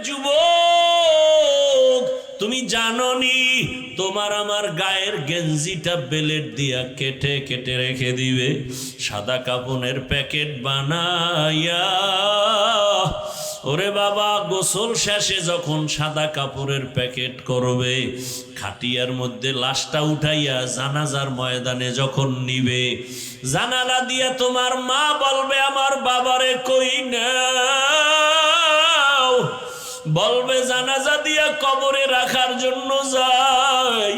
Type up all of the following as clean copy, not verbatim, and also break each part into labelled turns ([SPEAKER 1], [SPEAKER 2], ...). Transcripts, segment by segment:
[SPEAKER 1] যুবক, তুমি জানোনি তোমার আমার গায়ের গেঞ্জিটা বেলেট দিয়া কেটে কেটে রেখে দিবে, সাদা কাপনের প্যাকেট বানাইয়া। ওরে বাবা, গোসল শেষে যখন সাদা কাপড়ের প্যাকেট করবে, খাটিয়ার মধ্যে লাশটা উঠাইয়া জানাজার ময়দানে যখন নিবে, জানালা দিয়া তোমার মা বলবে আমার বাবারে কই নাও, বলবে জানাজা দিয়া কবরে রাখার জন্য যাই।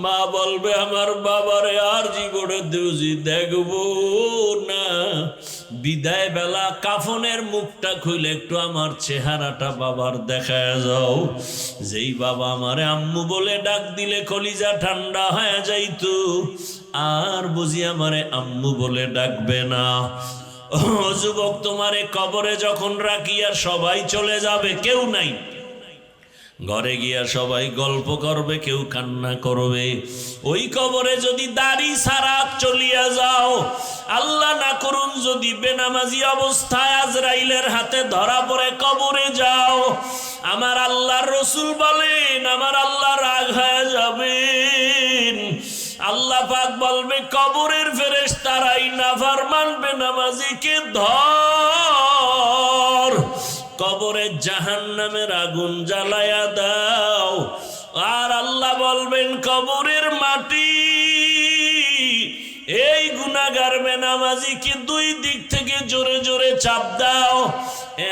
[SPEAKER 1] মা বলবে আমার বাবারে আর জীবনে দুজি দেখবো না, বিদায় বেলা কাফনের মুখটা খুলে একটু আমার চেহারাটা বাবার দেখায় যাও। যেই বাবা আমারে আম্মু বলে ডাক দিলে কলিজা ঠান্ডা হয়ে যাইতো, আর বুঝি আমারে আম্মু বলে ডাকবে না। ও যুবক, তোমারে কবরে যখন রাখিয়া সবাই চলে যাবে, কেউ নাই, ঘরে গিয়া সবাই গল্প করবে, কেউ কান্না করবে। ওই কবরে যদি দাড়ি ছাড়া চলিয়া যাও, আল্লাহ না করুন যদি বেনামাজি অবস্থায় আজরাইলের হাতে ধরা পড়ে কবরে যাও, আমার আল্লাহর রাসূল বলেন আমার আল্লাহ রাগ হয়ে যাবেন। আল্লাহ পাক বলবে কবরের ফেরেশতারাই নাফরমান বেনামাজিকে ধর, কবরে জাহান্নামের আগুন জ্বালায়া দাও। আর আল্লাহ বলবেন কবরের মাটি এই গুনাহগার বেনামাজিকে দুই দিক থেকে জোরে জোরে চাপ দাও।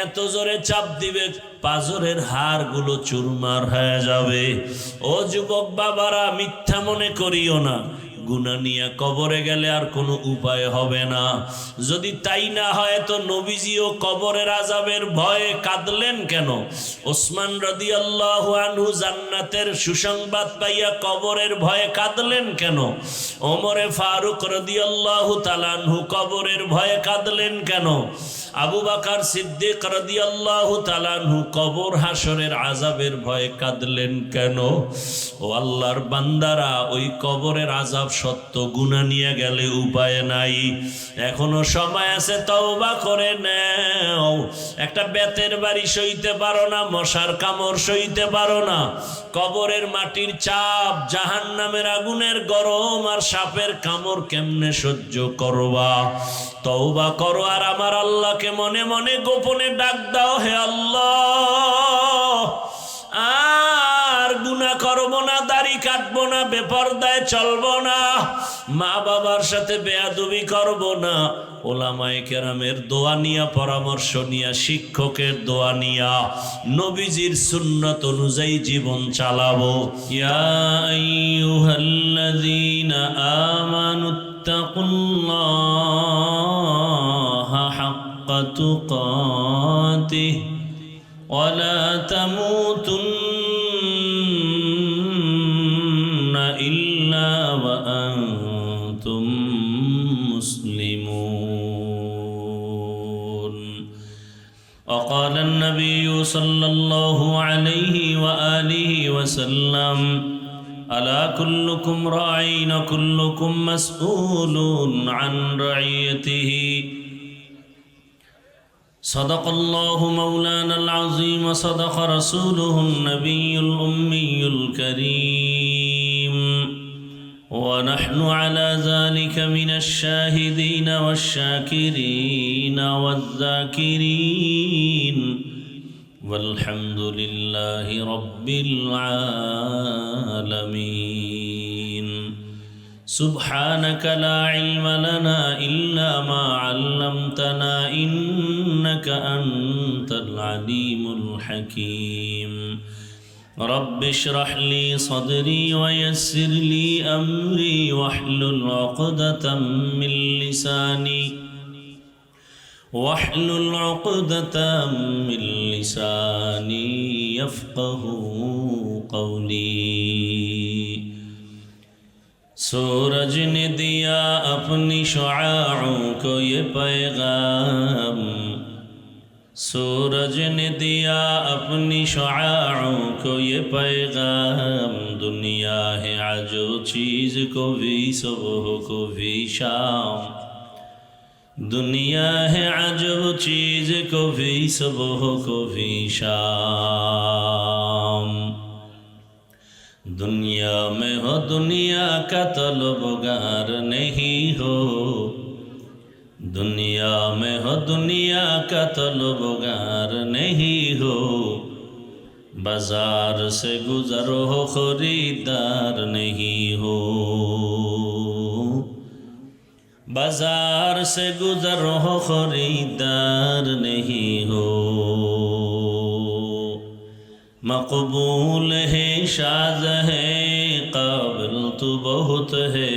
[SPEAKER 1] এত জোরে চাপ দিবে পাজরের হাড়গুলো চুরমার হয়ে যাবে। ও যুবক বাবারা, মিথ্যা মনে করিও না, গুনাহ নিয়ে কবরে গেলে আর কোনো উপায় হবে না। যদি তাই না হয় তো নবীজিও কবরের আযাবের ভয়ে কাঁদলেন কেন? ওসমান রাদিয়াল্লাহু আনহু জান্নাতের সুসংবাদ পাইয়া কবরের ভয়ে কাঁদলেন কেন? ওমরে ফারুক রাদিয়াল্লাহু তাআলা আনহু কবরের ভয়ে কাঁদলেন কেন? আবু বকর সিদ্দিক রাদিয়াল্লাহু তাআলা আনহু কবর হাসরের আযাবের ভয়ে কাঁদলেন কেন? ও আল্লাহর বান্দারা, ওই কবরের আযাব সত্য, গুনাহ নিয়ে গেলে উপায় নাই, এখনো সময় আছে, তওবা করে নাও। একটা বেতের বাড়ি সইতে পারো না, মশার কামড় সইতে পারো না, কবরের মাটির চাপ, জাহান্নামের আগুনের গরম আর সাপের কামড় কেমনে সহ্য করবা? তওবা করো আর আমার আল্লাহকে মনে মনে গোপনে ডাক দাও, হে আল্লাহ আর গুনাহ করব না, দাড়ি কাটবো না, বেপরদায় চলবো না, মা বাবার সাথে বেয়াদবি করব না, ওলামায়ে কেরামের দোয়া নিয়া, পরামর্শ নিয়া, শিক্ষকের দোয়া নিয়া, নবীজির সুন্নাত অনুযায়ী জীবন চালাবো। ইয়া আইয়ুহাল্লাযীনা আমানুত্তাকুল্লাহা হাক্কা তুকাতিহি ওয়া লা তামুতুন্না ইল্লা ওয়া আনতুম মুসলিমুন। وقال النبي صلى الله عليه وآله وسلم ألا كلكم راعٍ وكلكم مسؤول عن رعيته صدق الله مولانا العظيم وصدق رسوله النبي الأمي الكريم ونحن على ذلك من الشاهدين والشاكرين والذاكرين والحمد لله رب العالمين. سبحانك لا علم لنا إلا ما علمتنا إنك أنت العليم الحكيم. رب اشرح لي صدري ويسر لي أمري واحلل عقدة من لساني يفقه قولي. सूरज ने दिया अपनी शुआओं को ये पैगाम, सूरज ने दिया अपनी शुआओं को ये पैगाम, दुनिया है आजो चीज़ को भी सुबह को भी शाम, दुनिया है अजब चीज, कभी सुबह कभी शाम। दुनिया में हो दुनिया का तलबगार नहीं हो, दुनिया में हो दुनिया का तलबगार नहीं हो। बाजार से गुजरो हो खरीदार नहीं हो, बाजार से गुजरो हो खरीदार नहीं हो। मकबूल है शाज़ है काबिल तो बहुत है,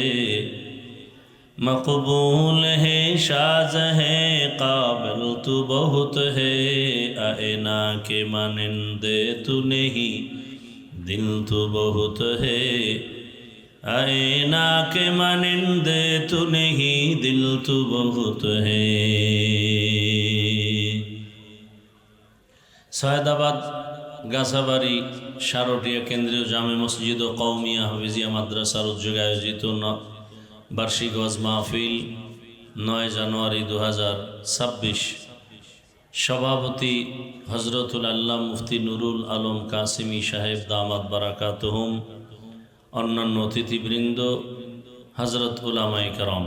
[SPEAKER 1] मकबूल है शाज़ है काबिल तो बहुत है। आईना के मानिंदे तू नहीं दिल तो बहुत है, आईना के मानिंदे तू नहीं दिल तो बहुत है। सैयदाबाद গাছাবাড়ি শারটিয়া কেন্দ্রীয় জামে মসজিদ ও কওমিয়া হাফিজিয়া মাদ্রাসার উদ্যোগে আয়োজিত বার্ষিক ওয়াজ মাহফিল 9 জানুয়ারি 2026। সভাপতি হজরতুল আল্লাহ মুফতি নুরুল আলম কাসিমি সাহেব দামাত বারাকাতুহুম, অন্যান্য অতিথিবৃন্দ, হজরত উলামায়ে কেরাম,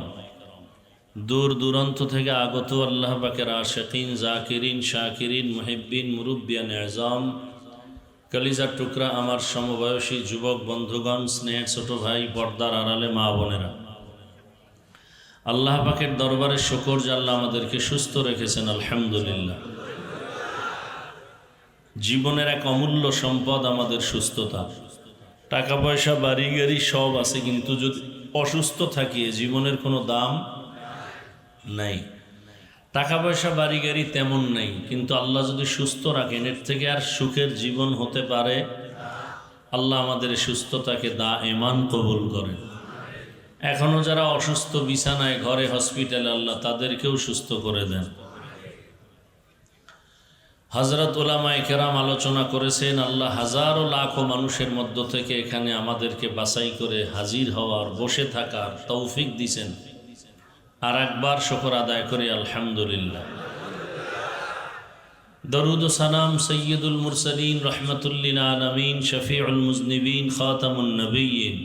[SPEAKER 1] দূর দূরান্ত থেকে আগত আল্লাহ পাকের আশিকিন, জাকিরিন, শাকিরিন, মুহিব্বিন, মুরব্বিয়ান আযম, কলিজার টুকরা আমার সমবয়সী যুবক বন্ধুগণ, স্নেহের ছোট ভাই, পর্দার আড়ালে মা বোনেরা, আল্লাহ পাকের দরবারে শুকর যে আল্লাহ আমাদেরকে সুস্থ রেখেছেন, আলহামদুলিল্লাহ। জীবনের এক অমূল্য সম্পদ আমাদের সুস্থতা। টাকা পয়সা বাড়ি গাড়ি সব আছে, কিন্তু যদি অসুস্থ থাকি জীবনের কোনো দাম নাই। টাকা পয়সা বাড়ি গাড়ি তেমন নাই, কিন্তু আল্লাহ যদি সুস্থ রাখেন এর থেকে আর সুখের জীবন হতে পারে। আল্লাহ আমাদের সুস্থতাকে দায়েমান কবুল করেন। এখনও যারা অসুস্থ বিছানায় ঘরে হসপিটালে, আল্লাহ তাদেরকেও সুস্থ করে দেন। হযরত উলামায়ে কেরাম আলোচনা করেছেন, আল্লাহ হাজারো লাখো মানুষের মধ্য থেকে এখানে আমাদেরকে বাছাই করে হাজির হওয়ার, বসে থাকার তৌফিক দিয়েছেন। আর একবার শুকর আদায় করি আলহামদুলিল্লাহ। দরুদ ও সালাম সৈয়দুল মুরসালিন রহমাতুল্লিল আলামিন শফিউল মুজনিবিন খাতামুন নবিয়্যিন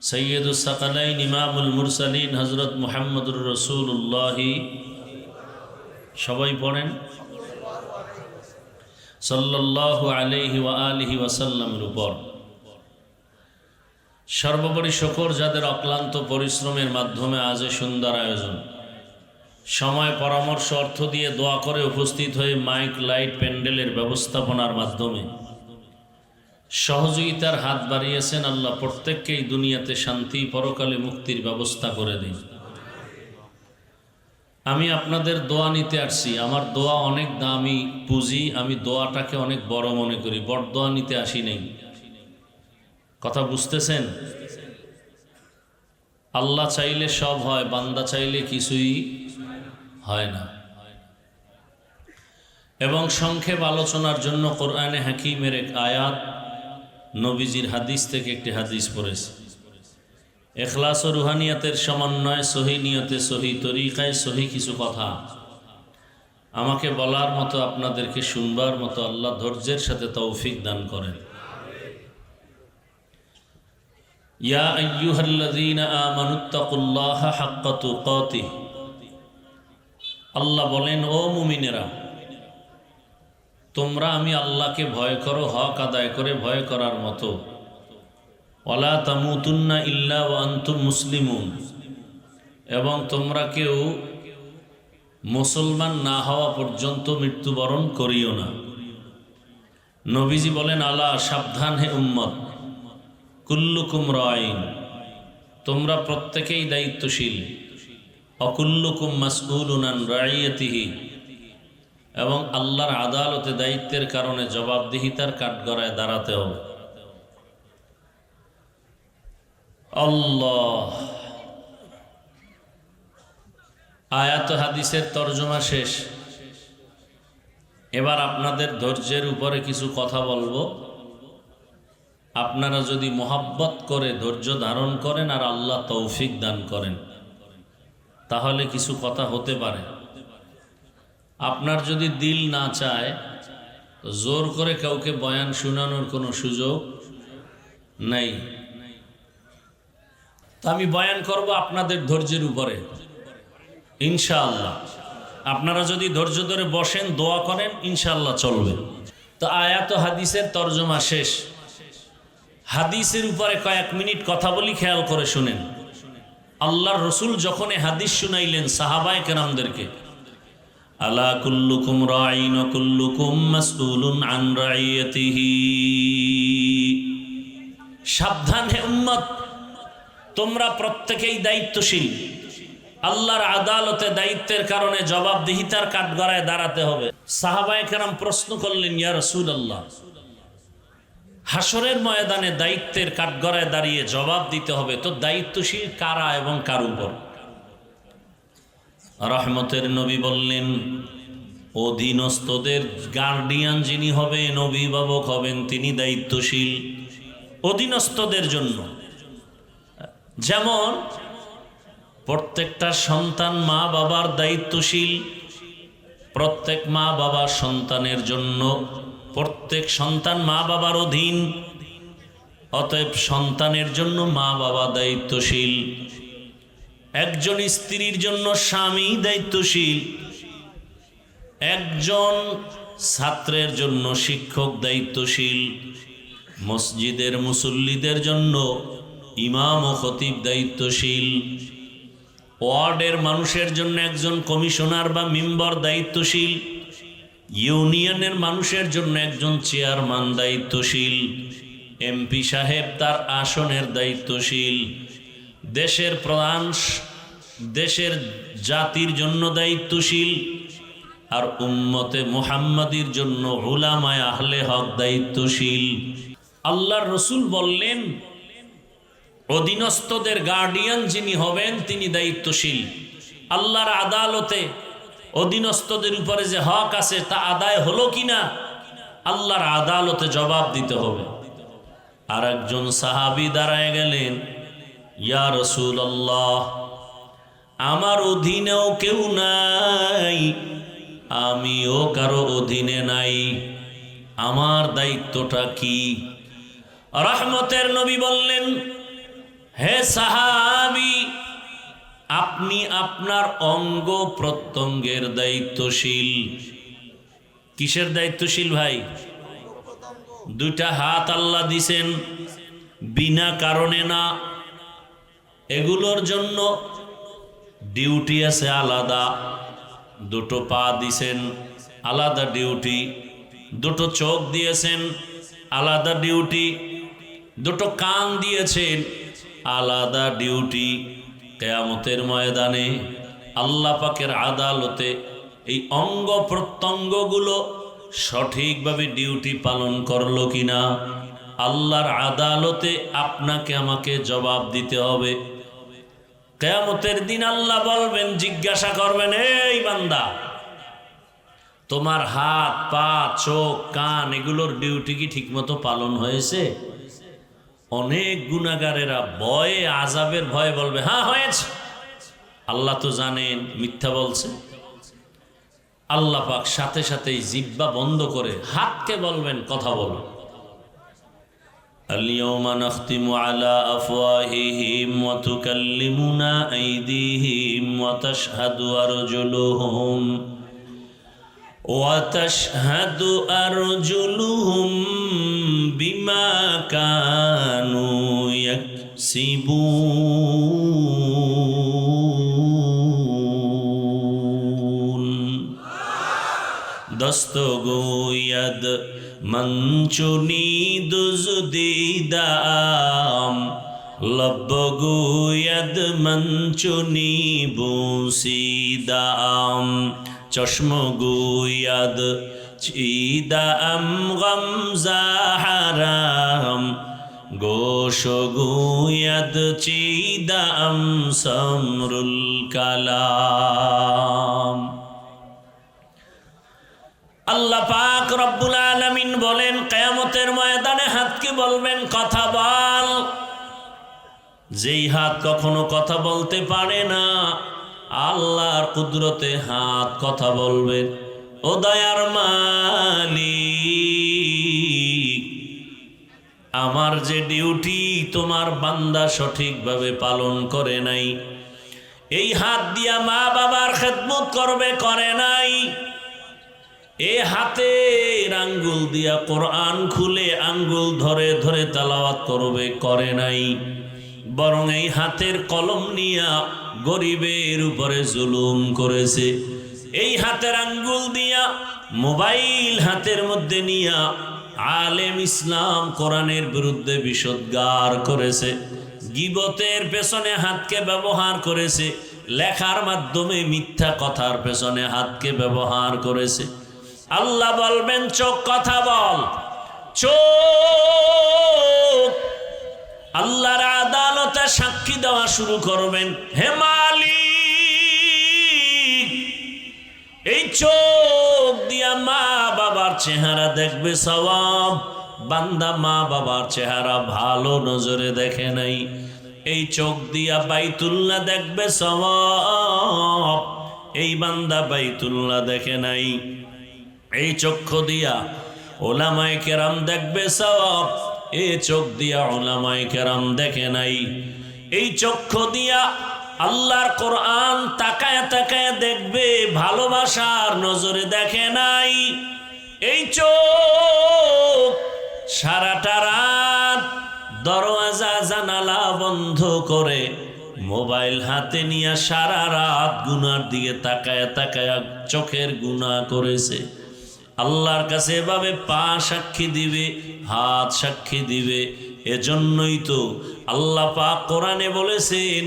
[SPEAKER 1] সৈয়দুস সাকালাইন ইমামুল মুরসালিন হযরত মুহাম্মদুর রাসূলুল্লাহ, সবাই পড়েন সাল্লাল্লাহু আলাইহি ওয়া আলিহি ওয়াসাল্লামের উপর। সর্বোপরি শুকর যাদের অক্লান্ত পরিশ্রমের মাধ্যমে আজ সুন্দর আয়োজন, সময়, পরামর্শ, অর্থ দিয়ে দোয়া করে উপস্থিত হয়ে মাইক, লাইট, প্যান্ডেলের ব্যবস্থাপনার মাধ্যমে সহযোগিতার হাত বাড়িয়েছেন। আল্লাহ প্রত্যেককেই দুনিয়াতে শান্তি, পরকালে মুক্তির ব্যবস্থা করে দিন। আমি আপনাদের দোয়া নিতে আসছি। আমার দোয়া অনেক দামি পুঁজি, আমি দোয়াটাকে অনেক বড় মনে করি, বড় দোয়া নিতে আসি নাই। কথা বুঝতেছেন? আল্লাহ চাইলে সব হয়, বান্দা চাইলে কিছুই হয় না। এবং সংক্ষেপ আলোচনার জন্য কোরআনে হাকিমের এক আয়াত, নবীজির হাদিস থেকে একটি হাদিস পড়েছি। ইখলাস ও রুহানিয়াতের সমন্বয়, সহি নিয়তে, সহি তরিকায়, সহি কিছু কথা আমাকে বলার মতো, আপনাদেরকে শুনবার মতো আল্লাহ ধৈর্যের সাথে তৌফিক দান করেন। ইয়া আইয়ুহাল্লাযীনা আমানুত্তাকুল্লাহা হাক্কা তুকাতিহ, আল্লাহ বলেন, ও মুমিনেরা, তোমরা আমি আল্লাহকে ভয় করো হক আদায় করে ভয় করার মতো। ওয়ালা তামুতুন্না ইল্লা ওয়া আনতুম মুসলিমুন, এবং তোমরা কেউ মুসলমান না হওয়া পর্যন্ত মৃত্যুবরণ করিও না। নবীজি বলেন, আলা, সাবধান হে উম্মত, কুল্লুকুম রাইন, তোমরা প্রত্যেকেই দায়িত্বশীল। অকুল্লুকুম মাসউলুন আন রাইয়াতিহি, এবং আল্লাহর আদালতে দায়িত্বের কারণে জবাবদিহিতার কাঠগড়ায় দাঁড়াতে হবে। আল্লাহ, আয়াত হাদিসের তরজমা শেষ। এবার আপনাদের ধৈর্যের উপরে কিছু কথা বলবো। আপনারা যদি মোহাব্বত করে ধৈর্য ধারণ করেন আর আল্লাহ তৌফিক দান করেন, তাহলে কিছু কথা হতে পারে। আপনার যদি দিল না চায় তো জোর করে কাউকে বয়ান শোনানোর কোনো সুযোগ নেই। তো আমি বয়ান করব আপনাদের ধৈর্যের উপরে ইনশাআল্লাহ। আপনারা যদি ধৈর্য ধরে বসেন, দোয়া করেন, ইনশাআল্লাহ চলবে। তো আয়াত ও হাদিসের তরজমা শেষ। হাদিসের উপরে কয়েক মিনিট কথা বলি, খেয়াল করে শুনেন। আল্লাহর রসুল যখন হাদিস শুনাইলেন সাহাবায়ে কেরামদেরকে, আলা কুল্লুকুম রাঈন ওয়া কুল্লুকুম মাসউলুন আন রাইয়াতিহি, সাবধান হে উম্মত, তোমরা প্রত্যেকেই দায়িত্বশীল। আল্লাহর আদালতে দায়িত্বের কারণে জবাবদিহিতার কাঠগড়ায় দাঁড়াতে হবে। সাহাবায়ে কেরাম প্রশ্ন করলেন, ইয়া রাসূলুল্লাহ, হাসরের ময়দানে দায়িত্বের কাঠগড়ায় দাঁড়িয়ে জবাব দিতে হবে, তো দায়িত্বশীল কারা এবং কার উপর? রহমতের নবী বললেন, অধীনস্থদের গার্ডিয়ান যিনি হবেন, অভিভাবক হবেন, তিনি দায়িত্বশীল অধীনস্থদের জন্য। যেমন প্রত্যেকটা সন্তান মা বাবার দায়িত্বশীল, প্রত্যেক মা বাবা সন্তানের জন্য, প্রত্যেক সন্তান মা বাবার অধীন, অতএব সন্তানের জন্য মা বাবা দায়িত্বশীল। একজন স্ত্রীর জন্য স্বামী দায়িত্বশীল, একজন ছাত্রের জন্য শিক্ষক দায়িত্বশীল, মসজিদের মুসল্লিদের জন্য ইমাম ও খতিব দায়িত্বশীল, ওয়ার্ডের মানুষের জন্য একজন কমিশনার বা মেম্বার দায়িত্বশীল, ইউনিয়নের মানুষের জন্য একজন চেয়ারম্যান দায়িত্বশীল, এমপি সাহেব তার আসনের দায়িত্বশীল, দেশের প্রধান দেশের জাতির জন্য দায়িত্বশীল, আর উম্মতে মুহাম্মাদির জন্য উলামায়ে আহলে হক দায়িত্বশীল। আল্লাহর রসুল বললেন, অধীনস্থদের গার্ডিয়ান যিনি হবেন তিনি দায়িত্বশীল। আল্লাহর আদালতে অধীনস্থদের উপরে যে হক আছে তা আদায় হলো কিনা আল্লাহর আদালতে জবাব দিতে হবে। আর একজন সাহাবী দাঁড়ায় গেলেন, ইয়া রাসূলুল্লাহ, আমার অধীনেও কেউ নাই, আমিও কারো অধীনে নাই, আমার দায়িত্বটা কি? রহমতের নবী বললেন, হে সাহাবী, আপনি আপনার অঙ্গ প্রত্যঙ্গের দায়িত্বশীল। কিসের দায়িত্বশীল ভাই? দুইটা হাত আল্লাহ দিছেন বিনা কারণে না, এগুলোর জন্য ডিউটি আছে আলাদা। দুটো পা দিছেন, আলাদা ডিউটি। দুটো চোখ দিয়েছেন, আলাদা ডিউটি। দুটো কান দিয়েছেন, আলাদা ডিউটি। কিয়ামতের ময়দানে আল্লাহ পাকের আদালতে এই অঙ্গ প্রত্যঙ্গগুলো সঠিকভাবে ডিউটি পালন করলো কিনা আল্লাহর আদালতে আপনাকে আমাকে জবাব দিতে হবে। কিয়ামতের দিন আল্লাহ বলবেন, জিজ্ঞাসা করবেন, এই বান্দা, তোমার হাত পা চোখ কান এগুলোর ডিউটি কি ঠিকমতো পালন হয়েছে? অনেক গুনাহগারেরা ভয়ে, আযাবের ভয়ে বলবে, হ্যাঁ হয়েছে। আল্লাহ তো জানেন মিথ্যা বলছে। আল্লাহ পাক সাথে সাথেই জিহ্বা বন্ধ করে হাতকে বলবেন, কথা বলো। আল-ইয়াওমা নাখতিমু আলা আফওয়াহিহিম ওয়া তুকাল্লিমুনা আইদিহিম ওয়া তাশহাদু আরজুলুহুম وتشهد أرجلهم بما كانوا يكسبون دستگوید منچونی دزدیدم لبگوید منچونی بوسیدم চশমগুয়াদ চিদাম গমজা হারাম গোশগুয়াদ চিদাম সমরুল কালাম। আল্লাহ পাক রব্বুল আলামিন বলেন, কিয়ামতের ময়দানে হাতকে বলবেন, কথা বল। যেই হাত কখনো কথা বলতে পারে না আল্লাহর কুদরতে হাত কথা বলবে, ও দয়ার মালিক, আমার যে ডিউটি তোমার বান্দা সঠিকভাবে পালন করে নাই, এই হাত দিয়া মা বাবার খেদমত করবে, করে নাই, এ হাতের আঙ্গুল দিয়া কোরআন খুলে আঙ্গুল ধরে ধরে তেলাওয়াত করবে, করে নাই, বরং এই হাতের কলম নিয়া গরিবের উপরে জুলুম করেছে। এই হাতের আঙ্গুল দিয়া মোবাইল হাতের মধ্যে নিয়া আলেম ইসলাম কোরআনের বিরুদ্ধে বিষোদ্গার করেছে, গীবতের পেছনে হাতকে ব্যবহার করেছে, লেখার মাধ্যমে মিথ্যা কথার পেছনে হাতকে ব্যবহার করেছে। আল্লাহ বলবেন, চোখ কথা বল, চোখ আল্লাহর আদালতে সাক্ষী দেওয়া শুরু করবেন, হে মালিক, এই চোখ দিয়া মা বাবার চেহারা দেখবে সওয়াব, বান্দা মা বাবার চেহারা ভালো নজরে দেখে নাই। এই চোখ দিয়া বাইতুল্লাহ দেখবে সওয়াব, এই বান্দা বাইতুল্লাহ দেখে নাই। এই চক্ষু দিয়া ওলামায়ে কেরাম দেখবে সওয়াব, এই চোখ দিয়া ওলামায়ে কেরাম দেখে নাই। এই চক্ষু দিয়া আল্লাহর কোরআন তাকায় তাকায় দেখবে, ভালোবাসার নজরে দেখে নাই। এই চোখ সারাটা রাত দরওয়াজা জানালা বন্ধ করে মোবাইল হাতে নিয়ে সারা রাত গুনার দিকে তাকায় তাকায় চোখের গুনাহ করেছে। আল্লাহর কাছে এভাবে পা সাক্ষী দিবে, হাত সাক্ষী দিবে। এজন্যই তো আল্লাহ পাক কোরআনে বলেছেন,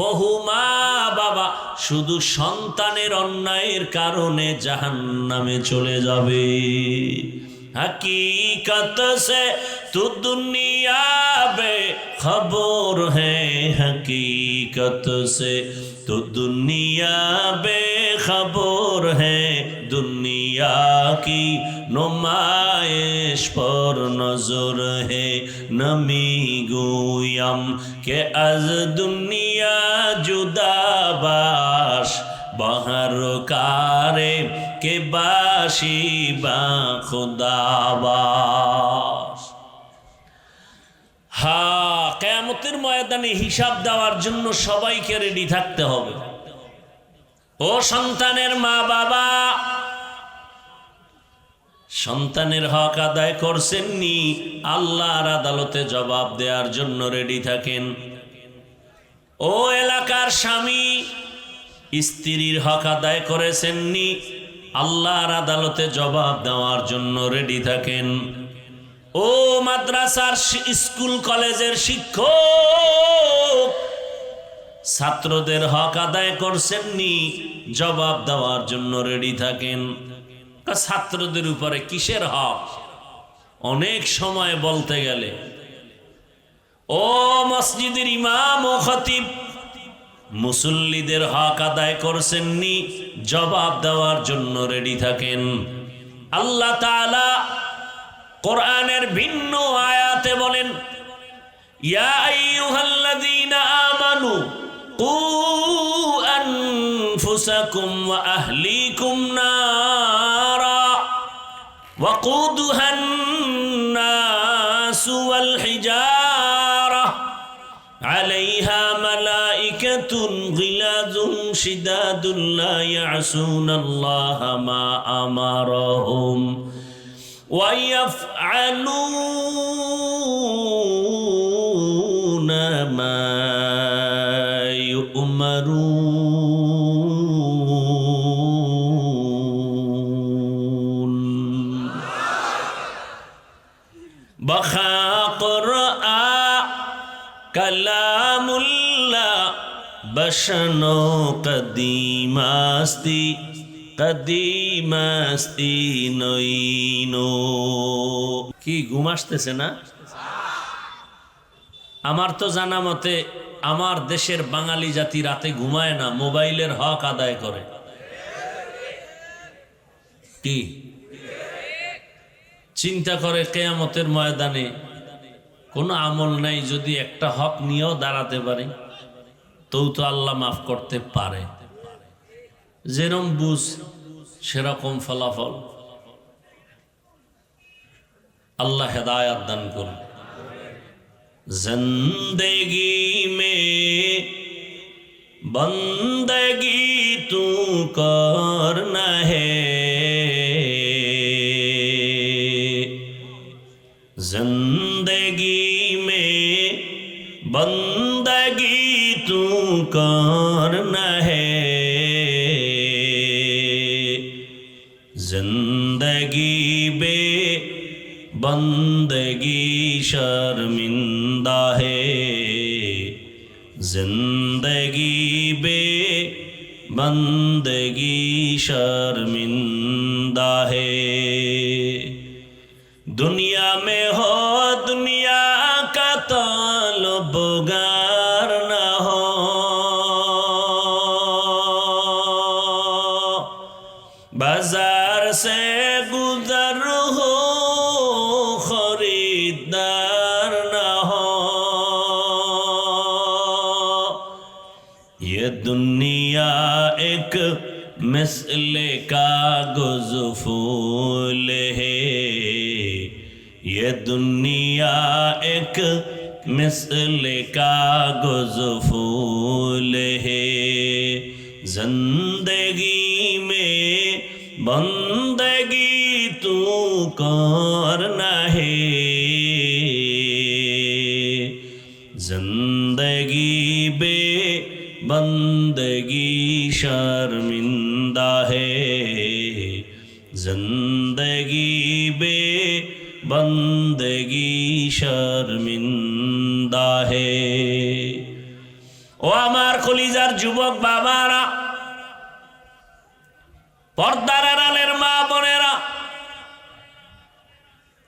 [SPEAKER 1] বহু মা বাবা শুধু সন্তানের অন্যায়ের কারণে জাহান্নামে চলে যাবে। हकीकत से तू दुनिया बेखबर है, हकीकत से तू दुनिया बेखबर है, दुनिया की नुमाइश पर नजर है, नमी गुयम के अज दुनिया जुदा बाश बहर कारे के बाशी बा खुदाबाश। হ্যাঁ, কিয়ামতের ময়দানে হিসাব দেওয়ার জন্য সবাইকে রেডি থাকতে হবে। ও সন্তানের মা বাবা, সন্তানের হক আদায় করছেননি, আল্লাহর আদালতে জবাব দেওয়ার জন্য রেডি থাকেন। ও এলাকার স্বামী, স্ত্রীর হক আদায় করেছেননি, আল্লাহর আদালতে জবাব দেওয়ার জন্য রেডি থাকেন। ও মাদ্রাসার স্কুল কলেজের শিক্ষক, ছাত্রদের হক আদায় করছেননি, জবাব দেওয়ার জন্য রেডি থাকেন। ছাত্রদের উপরে কিসের হক? অনেক সময় বলতে গেলে ও মসজিদের ইমাম ও খতিব, মুসল্লিদের হক আদায় করছেননি, জবাব দেওয়ার জন্য রেডি থাকেন। আল্লাহ তাআলা কোরআনের ভিন্ন আয়াতে বলেন, ইয়া আইয়ুহাল্লাযীনা আমানু কু আনফুসাকুম ওয়া আহলিকুম নারা ওয়াকুদুহান নাসু ওয়াল হিজারা আলাইহা মালাইকাতুন গিলাযুন শিদাদুন লা ইয়াসুনাল্লাহা মা আমারাহুম ওয়া ইয়াফআলুনা মা ইউমারুন। বাখা কুরআ কালামুল্লাহ বশনো কদিমাস্তি কদিমাস্তি নইনো। কি ঘুম আসতেছে না? আমার তো জানা মতে আমার দেশের বাঙালি জাতি রাতে ঘুমায় না, মোবাইলের হক আদায় করে। কি চিন্তা করে কিয়ামতের ময়দানে কোনো আমল নাই, যদি একটা হক নিয়েও দাঁড়াতে পারে তো আল্লাহ মাফ করতে পারে। যেরকম বুঝ সেরকম ফলাফল। আল্লাহ হেদায়াত দান করুন। জিন্দেগি মে বন্দগি তু করনা হে, जिंदगी में बंदगी तू करना है, जिंदगी बे बंदगी शर्मिंदा है, जिंदगी बे बंदगी शर्मिंदा है। दुनिया में हो दुनिया का तलबगार न हो, बाजार से गुजर हो खरीदार न हो। ये दुनिया एक मिसले कागज़ फूल है, ये दुनिया एक मिसले कागज़ फूल है, जिंदगी में बंदगी तू करना है, जिंदगी बे बंदगी शर्मिंदा है, जिंदगी बे बंदगी शर्मिंदा है। ও আমার কলিজার যুবক বাবারা, পর্দার আড়ালের মা বোনেরা,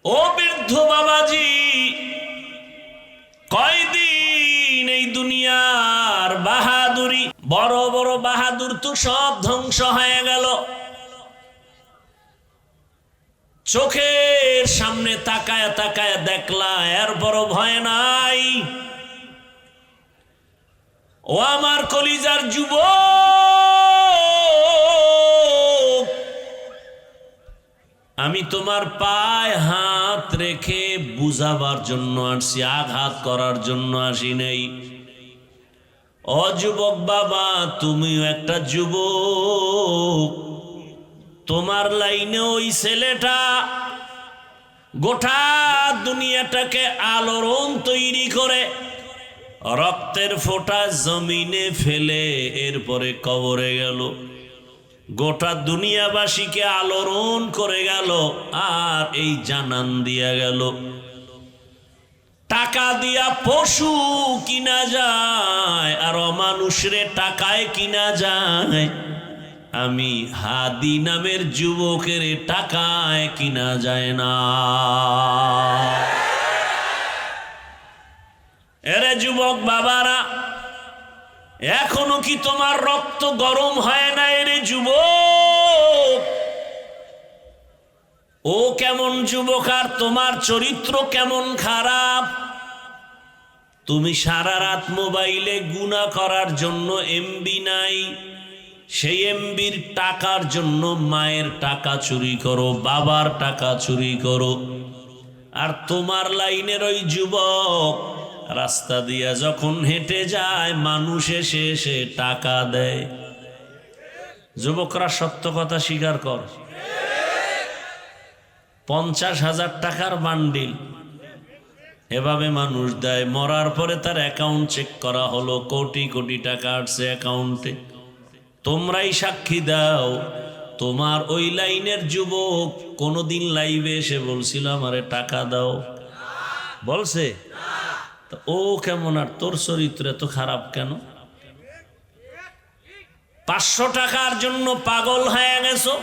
[SPEAKER 1] ও বৃদ্ধ বাবাজি, কয়দিন এই দুনিয়ার বাহাদুরি, বড় বড় বাহাদুর তো সব ধ্বংস হয়ে গেল। চোখের সামনে তাকায় তাকায় দেখলা, এর বড় ভয় নাই। ও আমার কলিজার যুবক, আমি তোমার পায়ে হাত রেখে বুঝাবার জন্য আসছি, আঘাত করার জন্য আসি নাই। ও যুবক বাবা, তুমিও একটা যুবক, তোমার লাইনে ওই ছেলেটা গোটা দুনিয়াটাকে আলোড়ন তৈরি করে রক্তের ফোঁটা জমিনে ফেলে এরপরে কবরে গেল, গোটা দুনিয়াবাসীকে আলোড়ন করে গেল, আর এই জানান দিয়া গেল। টাকা দিয়া পশু কিনা যায় আর অমানুষরে টাকায় কিনা যায়, আমি হাদি নামের যুবকের টাকায় কিনা যায় না। এরে যুবক বাবারা, এখনো কি তোমার রক্ত গরম হয় না? এরে যুবক, ও কেমন যুবক, আর তোমার চরিত্র কেমন খারাপ। তুমি সারা রাত মোবাইলে গুনাহ করার জন্য এমবি নাই, সেই এমবির টাকার জন্য মায়ের টাকা চুরি করো, বাবার টাকা চুরি করো। আর তোমার লাইনের ওই যুবক রাস্তা দিয়া যখন হেঁটে যায়, মানুষ এসে এসে টাকা দেয়। যুবকরা সত্য কথা স্বীকার কর, 50,000 টাকার বান্ডিল এভাবে মানুষ দেয়। মরার পরে তার অ্যাকাউন্ট চেক করা হলো, কোটি কোটি টাকা আসছে অ্যাকাউন্টে। তোমরাই সাক্ষী দাও, তোমার ওই লাইনের যুবক কোনোদিন লাইভে এসে বলছিল আমারে টাকা দাও? বলছে? ও কেমন, আর তোর চরিত্র এত খারাপ কেন? 500 টাকার জন্য পাগল হয়ে গেছো?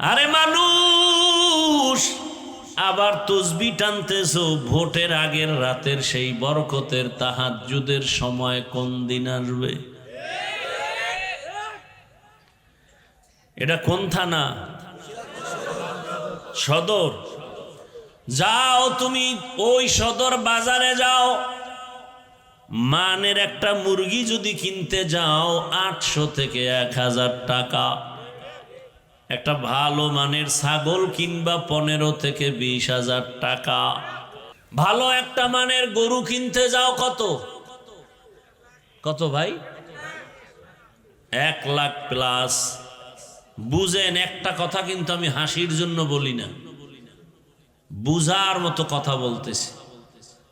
[SPEAKER 1] আরে মানুষ, আবার তসবি টানতেছো ভোটের আগের রাতের সেই বরকতের তাহাজ্জুদের সময় কোন দিন আসবে? এটা কোন থানা? সদর। যাও তুমি ওই সদর বাজারে যাও, মানের একটা মুরগি যদি কিনতে যাও 800 থেকে 1000 টাকা। একটা ভালো মানের ছাগল কিনবা 15 থেকে 20,000 টাকা। ভালো একটা মানের গরু কিনতে যাও কত কত ভাই? 1 লাখ প্লাস। বুঝেন একটা কথা, কিন্তু আমি হাসির জন্য বলি না, বুঝার মতো কথা বলতেছি,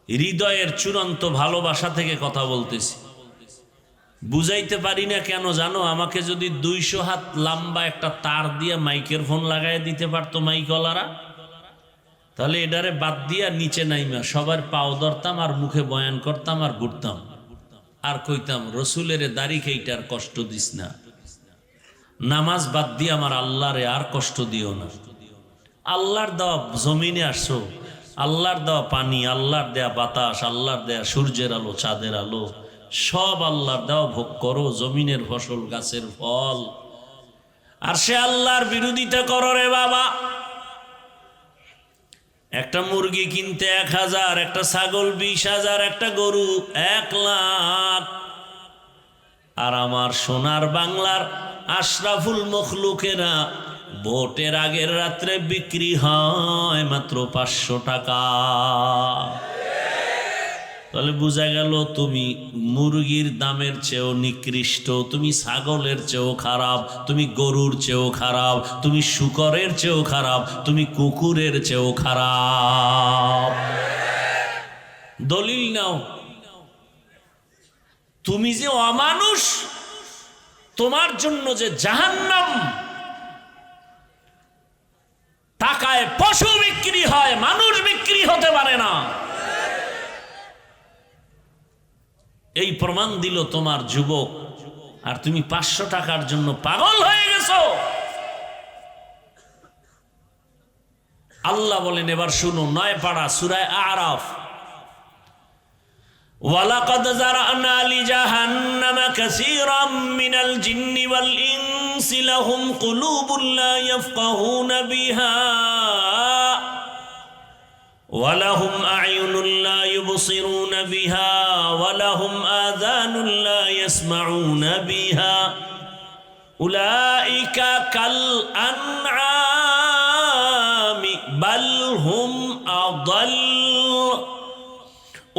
[SPEAKER 1] হৃদয়ের চূড়ান্ত ভালোবাসা থেকে কথা বলতেছি। বুঝাইতে পারি না কেন জানো? আমাকে যদি 200 হাত লম্বা একটা তার দিয়ে মাইকের ফোন লাগাই দিতে পারতো মাইকওয়ালারা, তাহলে এটারে বাদ দিয়া নিচে নাইমা সবার পাও ধরতাম আর মুখে বয়ান করতাম আর ঘুরতাম আর কইতাম রসুলের দাড়ি খেইটার কষ্ট দিস না, নামাজ বাদ দিয়ে আমার আল্লাহরে আর কষ্ট দিও না। আল্লাহর দেওয়া জমিনে আসছো, আল্লাহর দেওয়া পানি, আল্লাহর দেয়া বাতাস, আল্লাহর দেয়া সূর্যের আলো, চাঁদের আলো, সব আল্লাহর দেওয়া ভোগ করো, জমিনের ফসল, গাছের ফল। আর সে আল্লাহর বিরোধিতা করো রে বাবা। একটা মুরগি কিনতে 1000, একটা ছাগল 20,000, একটা গরু 1 লাখ। আর আমার সোনার বাংলার আশরাফুল মখলুকেরা ভোটের আগের রাত্রে বিক্রি হয় মাত্র 500 টাকা। তাহলে বোঝা গেল তুমি মুরগির দামের চেয়েও নিকৃষ্ট, তুমি ছাগলের চেয়েও খারাপ, তুমি গরুর চেয়েও খারাপ, তুমি শূকরের চেয়েও খারাপ, তুমি কুকুরের চেয়েও খারাপ। দলিল নাও। তুমি যে অমানুষ, তোমার জন্য যে জাহান্নাম। টাকায় পশু বিক্রি হয়, মানুষ বিক্রি হতে পারে না। এই প্রমাণ দিল তোমার যুবক। আর তুমি 500 টাকার জন্য পাগল হয়ে গেছো। আল্লাহ বলেন, এবার শুনো 9 পারা সূরা আরাফ, ওয়ালাকাদ যারানা লিজাহান্নামা কাসীরাম মিনাল জিন্নি ওয়াল ইনসি লাহুম কুলুবুন লা ইয়াফকাহুনা বিহা ওয়ালাহুম আ'য়ুনুন লা ইউবসিরুনা বিহা ওয়ালাহুম আযানুন লা ইয়াসমাউনা বিহা উলাইকা কাল আনআমি বাল হুম আদাল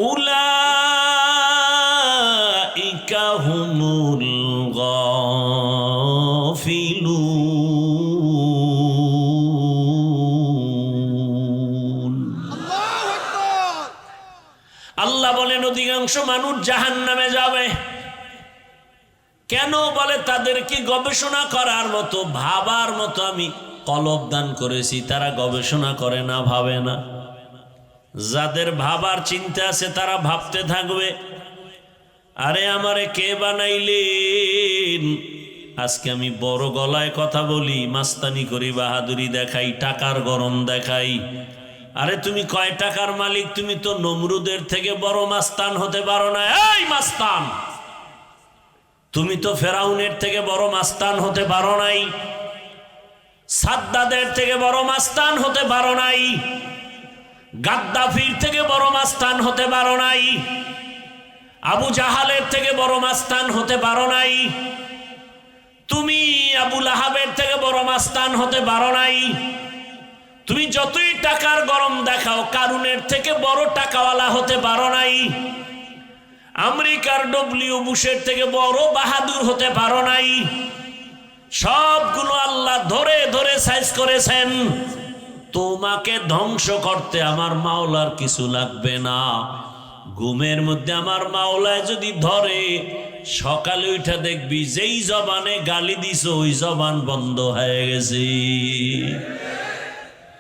[SPEAKER 1] উলাইকা হুমুল গাফিলুন। আল্লাহ বলেন অধিকাংশ মানুষ জাহান্নামে যাবে। কেন? বলে তাদেরকে গবেষণা করার মতো, ভাবার মতো আমি কলব দান করেছি, তারা গবেষণা করে না, ভাবে না। যাদের ভাবার চিন্তা আছে তারা ভাবতে থাকবে, আরে আমারে কে বানাইলেন? আজকে আমি বড় গলায় কথা বলি, মাস্তানি করি, বাহাদুরি দেখাই, টাকার গরম দেখাই। আরে তুমি কয় টাকার মালিক? তুমি তো নমরুদের থেকে বড় মাস্তান হতে পারো না। এই মাস্তান, তুমি তো ফেরাউনের থেকে বড় মাস্তান হতে পারো নাই, সাদ্দাদের থেকে বড় মাস্তান হতে পারো নাই, গাদ্দাফির থেকে বড় মাস্তান হতে পারো নাই, আবু জাহালের থেকে বড় মাস্তান হতে পারো নাই, তুমি আবু লাহাবের থেকে বড় মাস্তান হতে পারো নাই। তুমি যতই টাকার গরম দেখাও, কারুনের থেকে বড় টাকাওয়ালা হতে পারো নাই, আমেরিকার ডব্লিউ বুশের থেকে বড় বাহাদুর হতে পারো নাই। সবগুলো আল্লাহ ধরে ধরে সাইজ করেছেন। তোমাকে ধ্বংস করতে আমার মাওলার কিছু লাগবে না। ঘুমের মধ্যে আমার মাওলায় যদি ধরে, সকালে উঠে দেখবি যেই জবানে গালি দিছ ওই জবান বন্ধ হয়ে গেছে।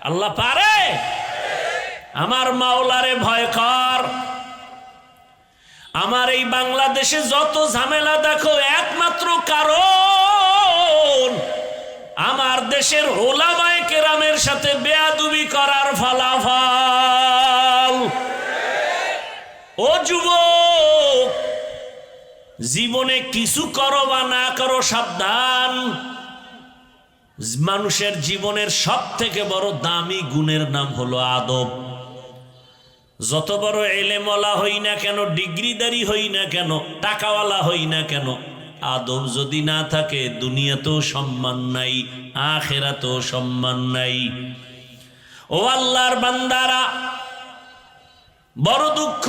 [SPEAKER 1] আল্লাহ পারে। আমার মাওলারে ভয় কর। আমার এই বাংলাদেশে যত ঝামেলা দেখো, একমাত্র কারণ আমার দেশের ওলামায়ে কেরামের সাথে বেয়াদবি করার ফলাফল। ও যুবক, জীবনে কিছু করো বা না করো, সাবধান। মানুষের জীবনের সব থেকে বড় দামি গুণের নাম হলো আদব। যত বড় এলেমওয়ালা হই না কেন, ডিগ্রিদারি হই না কেন, টাকাওয়ালা হই না কেন, আদব যদি না থাকে দুনিয়াতেও সম্মান নাই, আখিরাতেও সম্মান নাই। ও আল্লাহর বান্দারা, বড় দুঃখ,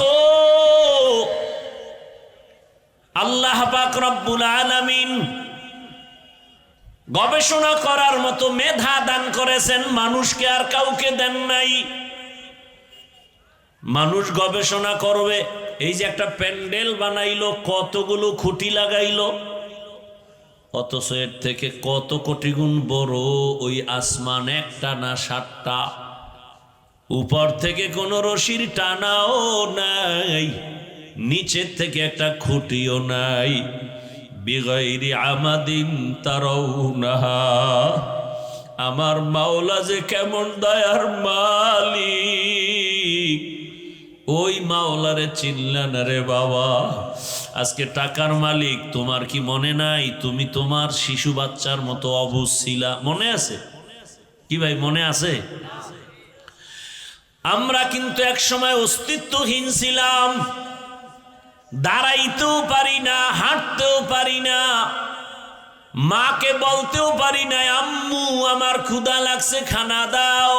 [SPEAKER 1] আল্লাহ পাক রব্বুল আলামিন গবেষণা করার মতো মেধা দান করেছেন, মানুষকে আর কাউকে দেন নাই। মানুষ গবেষণা করবে। এই যে একটা প্যান্ডেল বানাইলো, কতগুলো খুঁটি লাগাইলো, অথচ এর থেকে কত কোটি গুণ বড় ওই আসমান, একটা না 7টা। উপর থেকে কোনো রশির টানাও নাই, নিচের থেকে একটা খুঁটিও নাই। বিগাইরি আমাদিন তারাউনাহা। আমার মাওলা যে কেমন দয়ার মালিক, ওই মাওলারে চিনলেন রে বাবা। আজকে টাকার মালিক, তোমার কি মনে নাই তুমি তোমার শিশু বাচ্চার মতো অবুঝ ছিলা? মনে আছে কি ভাই? মনে আছে? আমরা কিন্তু এক সময় অস্তিত্বহীন ছিলাম, দাঁড়াইতেও পারি না, হাঁটতেও পারি না, মাকে বলতেও পারি না আম্মু আমার ক্ষুধা লাগছে খানা দাও।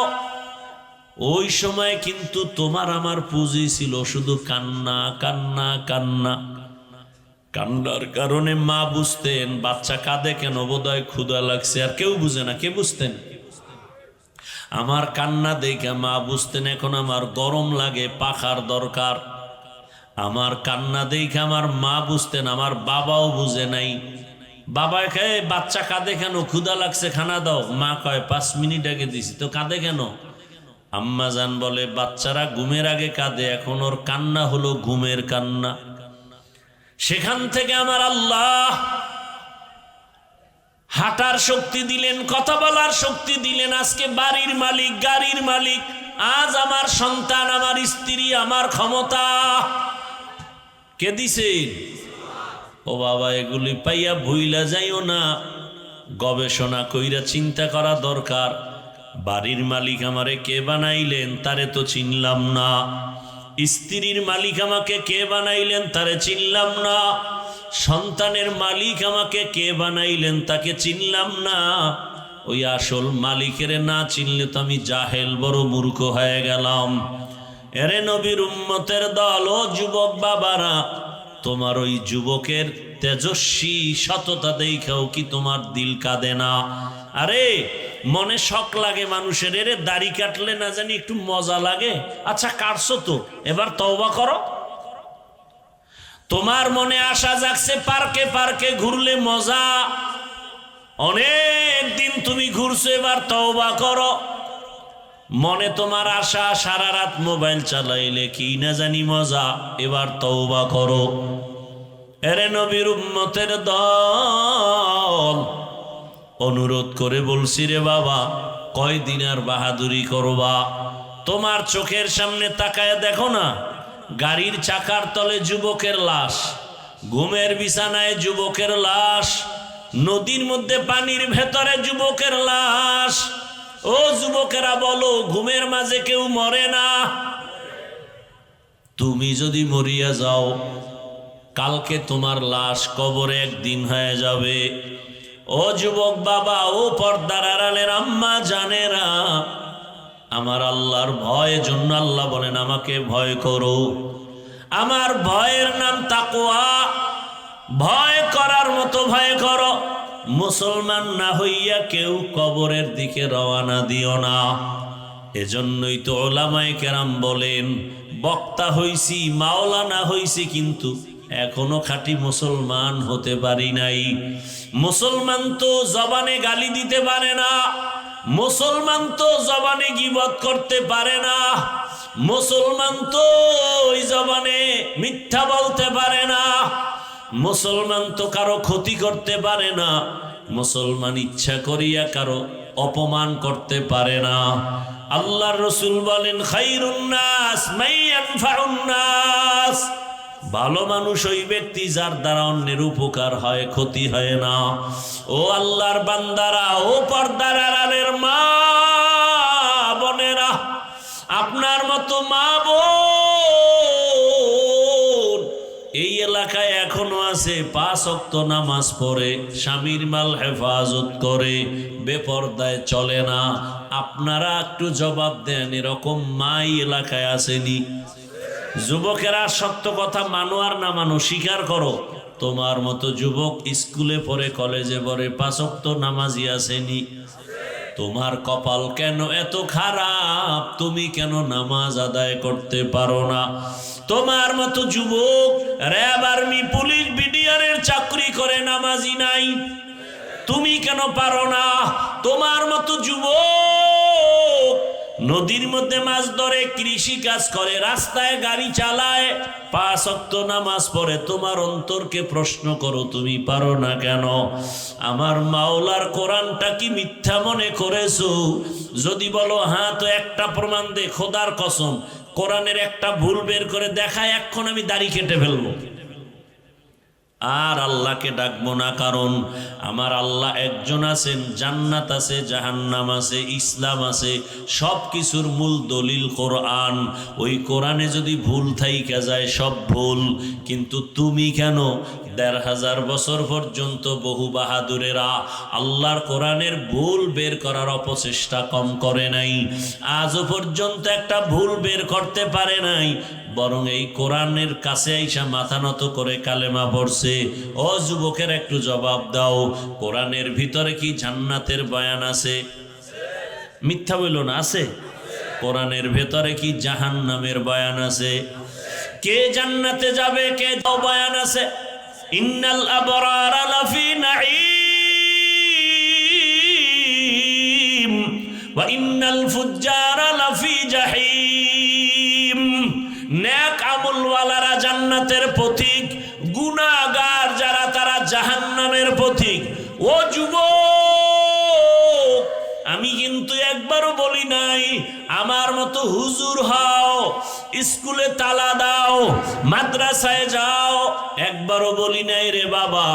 [SPEAKER 1] ওই সময় কিন্তু তোমার আমার পুঁজি ছিল শুধু কান্না কান্না কান্না। কান্নার কারণে মা বুঝতেন বাচ্চা কাঁদে কেন, বোধহয় ক্ষুধা লাগছে। আর কেউ বুঝে না। কে বুঝতেন? আমার কান্না দেখে মা বুঝতেন এখন আমার গরম লাগে, পাখার দরকার। আমার কান্না দেখে আমার মা বুঝতেন, আমার বাবাও বুঝে নাই। বাবা কয় বাচ্চা কাঁদে কেন, ক্ষুধা লাগছে খানা দাও। মা কয় 5 মিনিট আগে দিছি তো, কাঁদে কেন? আম্মা জান বলে বাচ্চারা ঘুমের আগে কাঁদে, এখন ওর কান্না হলো ঘুমের কান্না। সেখান থেকে আমার আল্লাহ হাঁটার শক্তি দিলেন, কথা বলার শক্তি দিলেন। আজকে বাড়ির মালিক, গাড়ির মালিক। আজ আমার সন্তান, আমার স্ত্রী, আমার ক্ষমতা কে দিছেন? ও বাবা, এগুলি পাইয়া ভুইলা যাইও না, গবেষণা কইরা চিন্তা করা দরকার। বাড়ির মালিক আমারে কে বানাইলেন, তারে তো চিনলাম না। স্ত্রীর মালিক আমাকে কে বানাইলেন, তারে চিনলাম না। সন্তানের মালিক আমাকে কে বানাইলেন, তাকে চিনলাম না। ওই আসল মালিকের না চিনলে তো আমি জাহেল, বড় মূর্খ হয়ে গেলাম। এরে নবীর উম্মতের দল, ও যুবক বাবারা, তোমার ওই যুবকের তেজস্বী সততা দেখাও কি তোমার দিল কাঁদে না? আরে মনে শখ লাগে মানুষের, এরে দাড়ি কাটলে না জানি একটু মজা লাগে। আচ্ছা কাটছো তো, এবার তওবা করো। তোমার মনে আশা জাগছে পার্কে পার্কে ঘুরলে মজা, অনেক দিন তুমি ঘুরছো, এবার তওবা করো। মনে তোমার আশা সারা রাত মোবাইল চালাইলে কি না জানি মজা, এবার তওবা করো। এরে নবীর উম্মতের দল, অনুরোধ করে বলছি রে বাবা, কয়দিন আর বাহাদুরি করবা? তোমার চোখের সামনে তাকায় দেখো না, গাড়ির চাকার তলে যুবকের লাশ, ঘুমের বিছানায় যুবকের লাশ, নদীর মধ্যে পানির ভেতরে যুবকের লাশ। ও যুবকেরা বলো, ঘুমের মাঝে কেউ মরে না? তুমি যদি মরিয়া যাও, কালকে তোমার লাশ কবরে একদিন হয়ে যাবে। ও যুবক বাবা, ও পর্দার আড়ালের আম্মা জানেরা, আমার আল্লাহর ভয়ের জন্য আল্লাহ বলেন আমাকে ভয় করো। আমার ভয়ের নাম তাকওয়া। ভয় করার মতো ভয় করো। মুসলমান না হইয়া কেউ কবরের দিকে রওনা দিও না। এজন্যই তো ওলামায়ে কেরাম বলেন, বক্তা হইছি, মাওলানা হইছি, কিন্তু এখনো খাঁটি মুসলমান হতে পারি নাই। মুসলমান তো জবানে গালি দিতে পারে না, মুসলমান তো জবানে গীবত করতে পারে না, মুসলমান তো ওই জবানে মিথ্যা বলতে পারে না, মুসলমান তো কারো ক্ষতি করতে পারে না, মুসলমান ইচ্ছা করিয়া কারো অপমান করতে পারে না। আল্লাহর রাসূল বলেন, খায়রুন নাস মান ইয়ানফাউন নাস। ভালো মানুষ ওই ব্যক্তি যার দ্বারা অন্যের উপকার হয়, ক্ষতি হয় না। ও আল্লাহর বান্দারা, ও পর্দার আড়ালের মা বোনেরা, আপনার মতো মা বোন এলাকায় এখনো আছে 5 ওয়াক্ত নামাজ পড়ে, স্বামীর মাল হেফাজত করে, বেপরদায় চলে না। আপনারা একটু জবাব দেন, এরকম মাই এলাকায় আসেনি? যুবকেরা সত্য কথা মানো আর না মানো স্বীকার করো, তোমার মতো যুবক স্কুলে পড়ে, কলেজে পড়ে, 5 ওয়াক্ত নামাজি আসেনি? তোমার কপাল কেন এত খারাপ? তুমি কেন নামাজ আদায় করতে পারো না? তোমার মতো যুবক র্যাব, আর্মি, পুলিশ, বিডিআরের চাকরি করে, নামাজি নাই, তুমি কেন পারো না? তোমার মতো যুবক নদীর মধ্যে মাছ ধরে, কৃষি কাজ করে, রাস্তায় গাড়ি চালায়, 5 ওয়াক্ত নামাজ পড়ে, তোমার অন্তরকে প্রশ্ন করো, তুমি পারো না কেন? আমার মাওলার কোরআনটা কি মিথ্যা মনে করেছো? যদি বলো হ্যাঁ, তো একটা প্রমাণ দে, খোদার কসম কোরআনের একটা ভুল বের করে দেখায়, এখন আমি দাড়ি কেটে ফেলবো। আর আল্লাহকে ডাকবো না, কারণ আমার আল্লাহ একজন আছেন, জান্নাত আছে, জাহান্নাম আছে, ইসলাম আছে, সব কিছুর মূল দলিল কোরআন। ওই কোরআনে যদি ভুল থাইকা যায়, সব ভুল। কিন্তু তুমি কেন 1500 বছর পর্যন্ত বহু বাহাদুরেরা আল্লাহর কোরআনের ভুল বের করার অপচেষ্টা কম করে নাই? আজও পর্যন্ত একটা ভুল বের করতে পারে নাই, বরং এই কোরআনের কাছে আইসা মাথা নত করে কালেমা পড়ছে। ও যুবকের একটু জবাব দাও, কোরআনের ভিতরে কি জান্নাতের বয়ান আছে? মিথ্যা বইল না, আছে? কোরআনের ভেতরে কি জাহান্নামের বয়ান আছে? কে জান্নাতে যাবে, কে যাও, বয়ান আছে। ইন্নাল আবরারা লাফি নাঈম ওয়া ইন্নাল ফুজ্জারা লাফি জাহিম। নেক আমলওয়ালারা জান্নাতের পথিক, গুনাহগার যারা তারা জাহান্নামের পথিক। ও যুবক, আমি কিন্তু একবারও বলি নাই আমার মতো হুজুর হও, স্কুলে তালা দাও, মাদ্রাসায় যাও, একবারও বলি নাই রে বাবা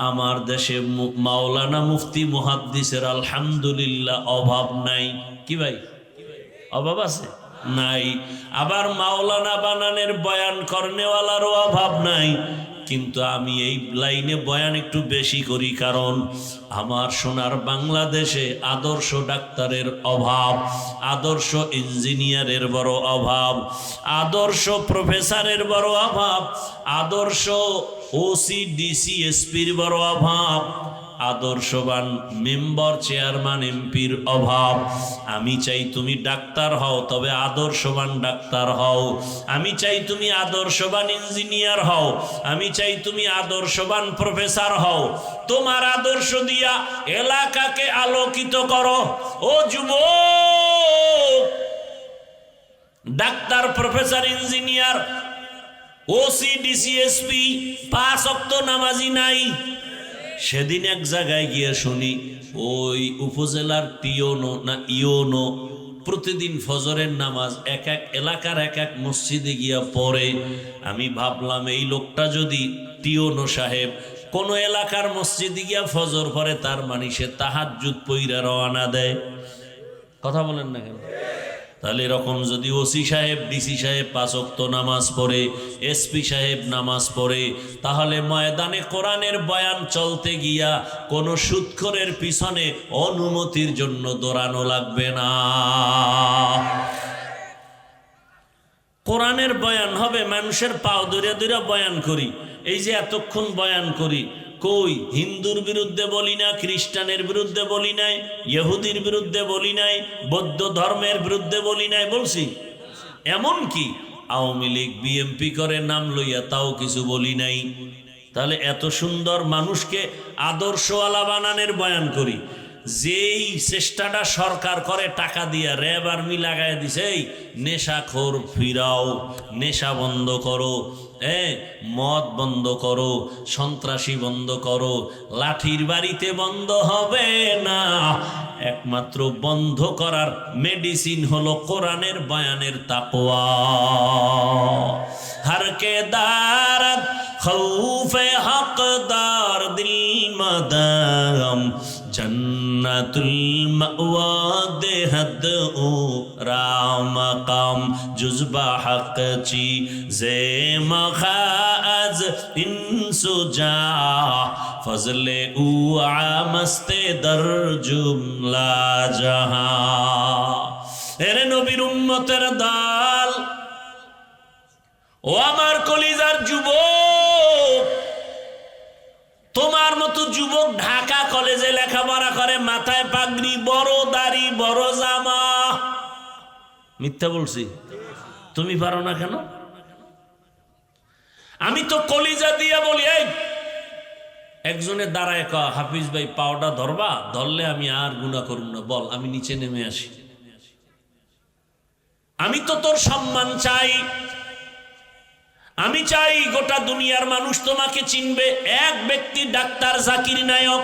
[SPEAKER 1] আমার দেশে মাওলানা মুফতি মুহাদ্দিসের আলহামদুলিল্লাহ অভাব নাই। কি ভাই, অভাব আছে? নাই। আবার মাওলানা বানানের বয়ান করনেওয়ালারও অভাব নাই। কিন্তু আমি এই লাইনে বয়ান একটু বেশি করি, কারণ আমার সোনার বাংলাদেশে আদর্শ ডাক্তারের অভাব, আদর্শ ইঞ্জিনিয়ারের বড় অভাব, আদর্শ প্রফেসরের বড় অভাব, আদর্শ ওসি ডিসি এসপির বড় অভাব, আদর্শবান মেম্বার চেয়ারম্যান এমপির অভাব। আমি চাই তুমি ডাক্তার হও, তবে আদর্শবান ডাক্তার হও। আমি চাই তুমি আদর্শবান ইঞ্জিনিয়ার হও। আমি চাই তুমি আদর্শবান প্রফেসর হও। তোমার আদর্শ দিয়া এলাকাকে আলোকিত করো। ও যুবক, doctor, professor, engineer, OC DC SP 5 ওয়াক্ত নামাজি নাই। সেদিন এক জায়গায় গিয়ে শুনি ওই উপজেলার টিওনো না ইওনো প্রতিদিন ফজরের নামাজ এক এক এলাকার এক এক মসজিদে গিয়া পড়ে। আমি ভাবলাম এই লোকটা যদি টিওনো সাহেব কোন এলাকার মসজিদে গিয়া ফজর পড়ে, তার মানে সে তাহাজ্জুদ পইরা রওনা দেয়। কথা বলেন না কেন? তাহলে এরকম যদি ওসি সাহেব, ডিসি সাহেব 5 ওয়াক্ত নামাজ পড়ে, এসপি সাহেব নামাজ পড়ে, তাহলে ময়দানে কোরআনের বয়ান চলতে গিয়া কোন সুদখোরের পিছনে অনুমতির জন্য দৌড়ানো লাগবে না। কোরআনের বয়ান হবে, মানুষের পাও ধরে ধরে বয়ান করি। এই যে এতক্ষণ বয়ান করি, কই হিন্দুর বিরুদ্ধে বলি না, খ্রিস্টানের বিরুদ্ধে বলি নাই, ইহুদির বিরুদ্ধে বলি নাই, বৌদ্ধ ধর্মের বিরুদ্ধে বলি নাই, বলছি? এমন কি আওয়ামী লীগ বিএমপি করে নাম লইয়া তাও কিছু বলি নাই। তাহলে এত সুন্দর মানুষকে আদর্শওয়ালা বানানোর বয়ান করি। যেই চেষ্টাটা সরকার করে টাকা দিয়া, র্যাব আর্মি লাগাই দিছে, এই নেশাখোর ফিরাও, নেশা বন্ধ করো, মদ বন্ধ করো, সন্ত্রাসী বন্ধ করো, লাঠির বাড়িতে বন্ধ হবে না। একমাত্র বন্ধ করার মেডিসিন হলো কোরআনের বয়ানের তাকওয়া। हर के दारत खौफे हकदार दिल मदाम जन्नतुल मअवा देहद ओ রামকাম জুজবা হকচি জে মখাজ ইনসুজা ফজলে উ আমস্তে দর জুমলা জাহা। এরে নবীর উম্মতের দল, ও আমার কলিজার যুবক, তোমার মতো যুবক ঢাকা কলেজে লেখাপড়া করে, মাথায় পাগড়ি, বড় দাড়ি, বড় জামা। মিথ্যা বলছি? তুমি পারো না কেন? আমি তো কলিজা দিয়া বলি, এই একজনের দাঁড়ায় ক, হাফিজ ভাই পাওটা ধরবা, ধরলে আমি আর গুনাহ করব না, বল আমি নিচে নেমে আসি। আমি তো তোর সম্মান চাই, আমি চাই গোটা দুনিয়ার মানুষ তোমাকে চিনবে। এক ব্যক্তি ডাক্তার জাকির নায়ক,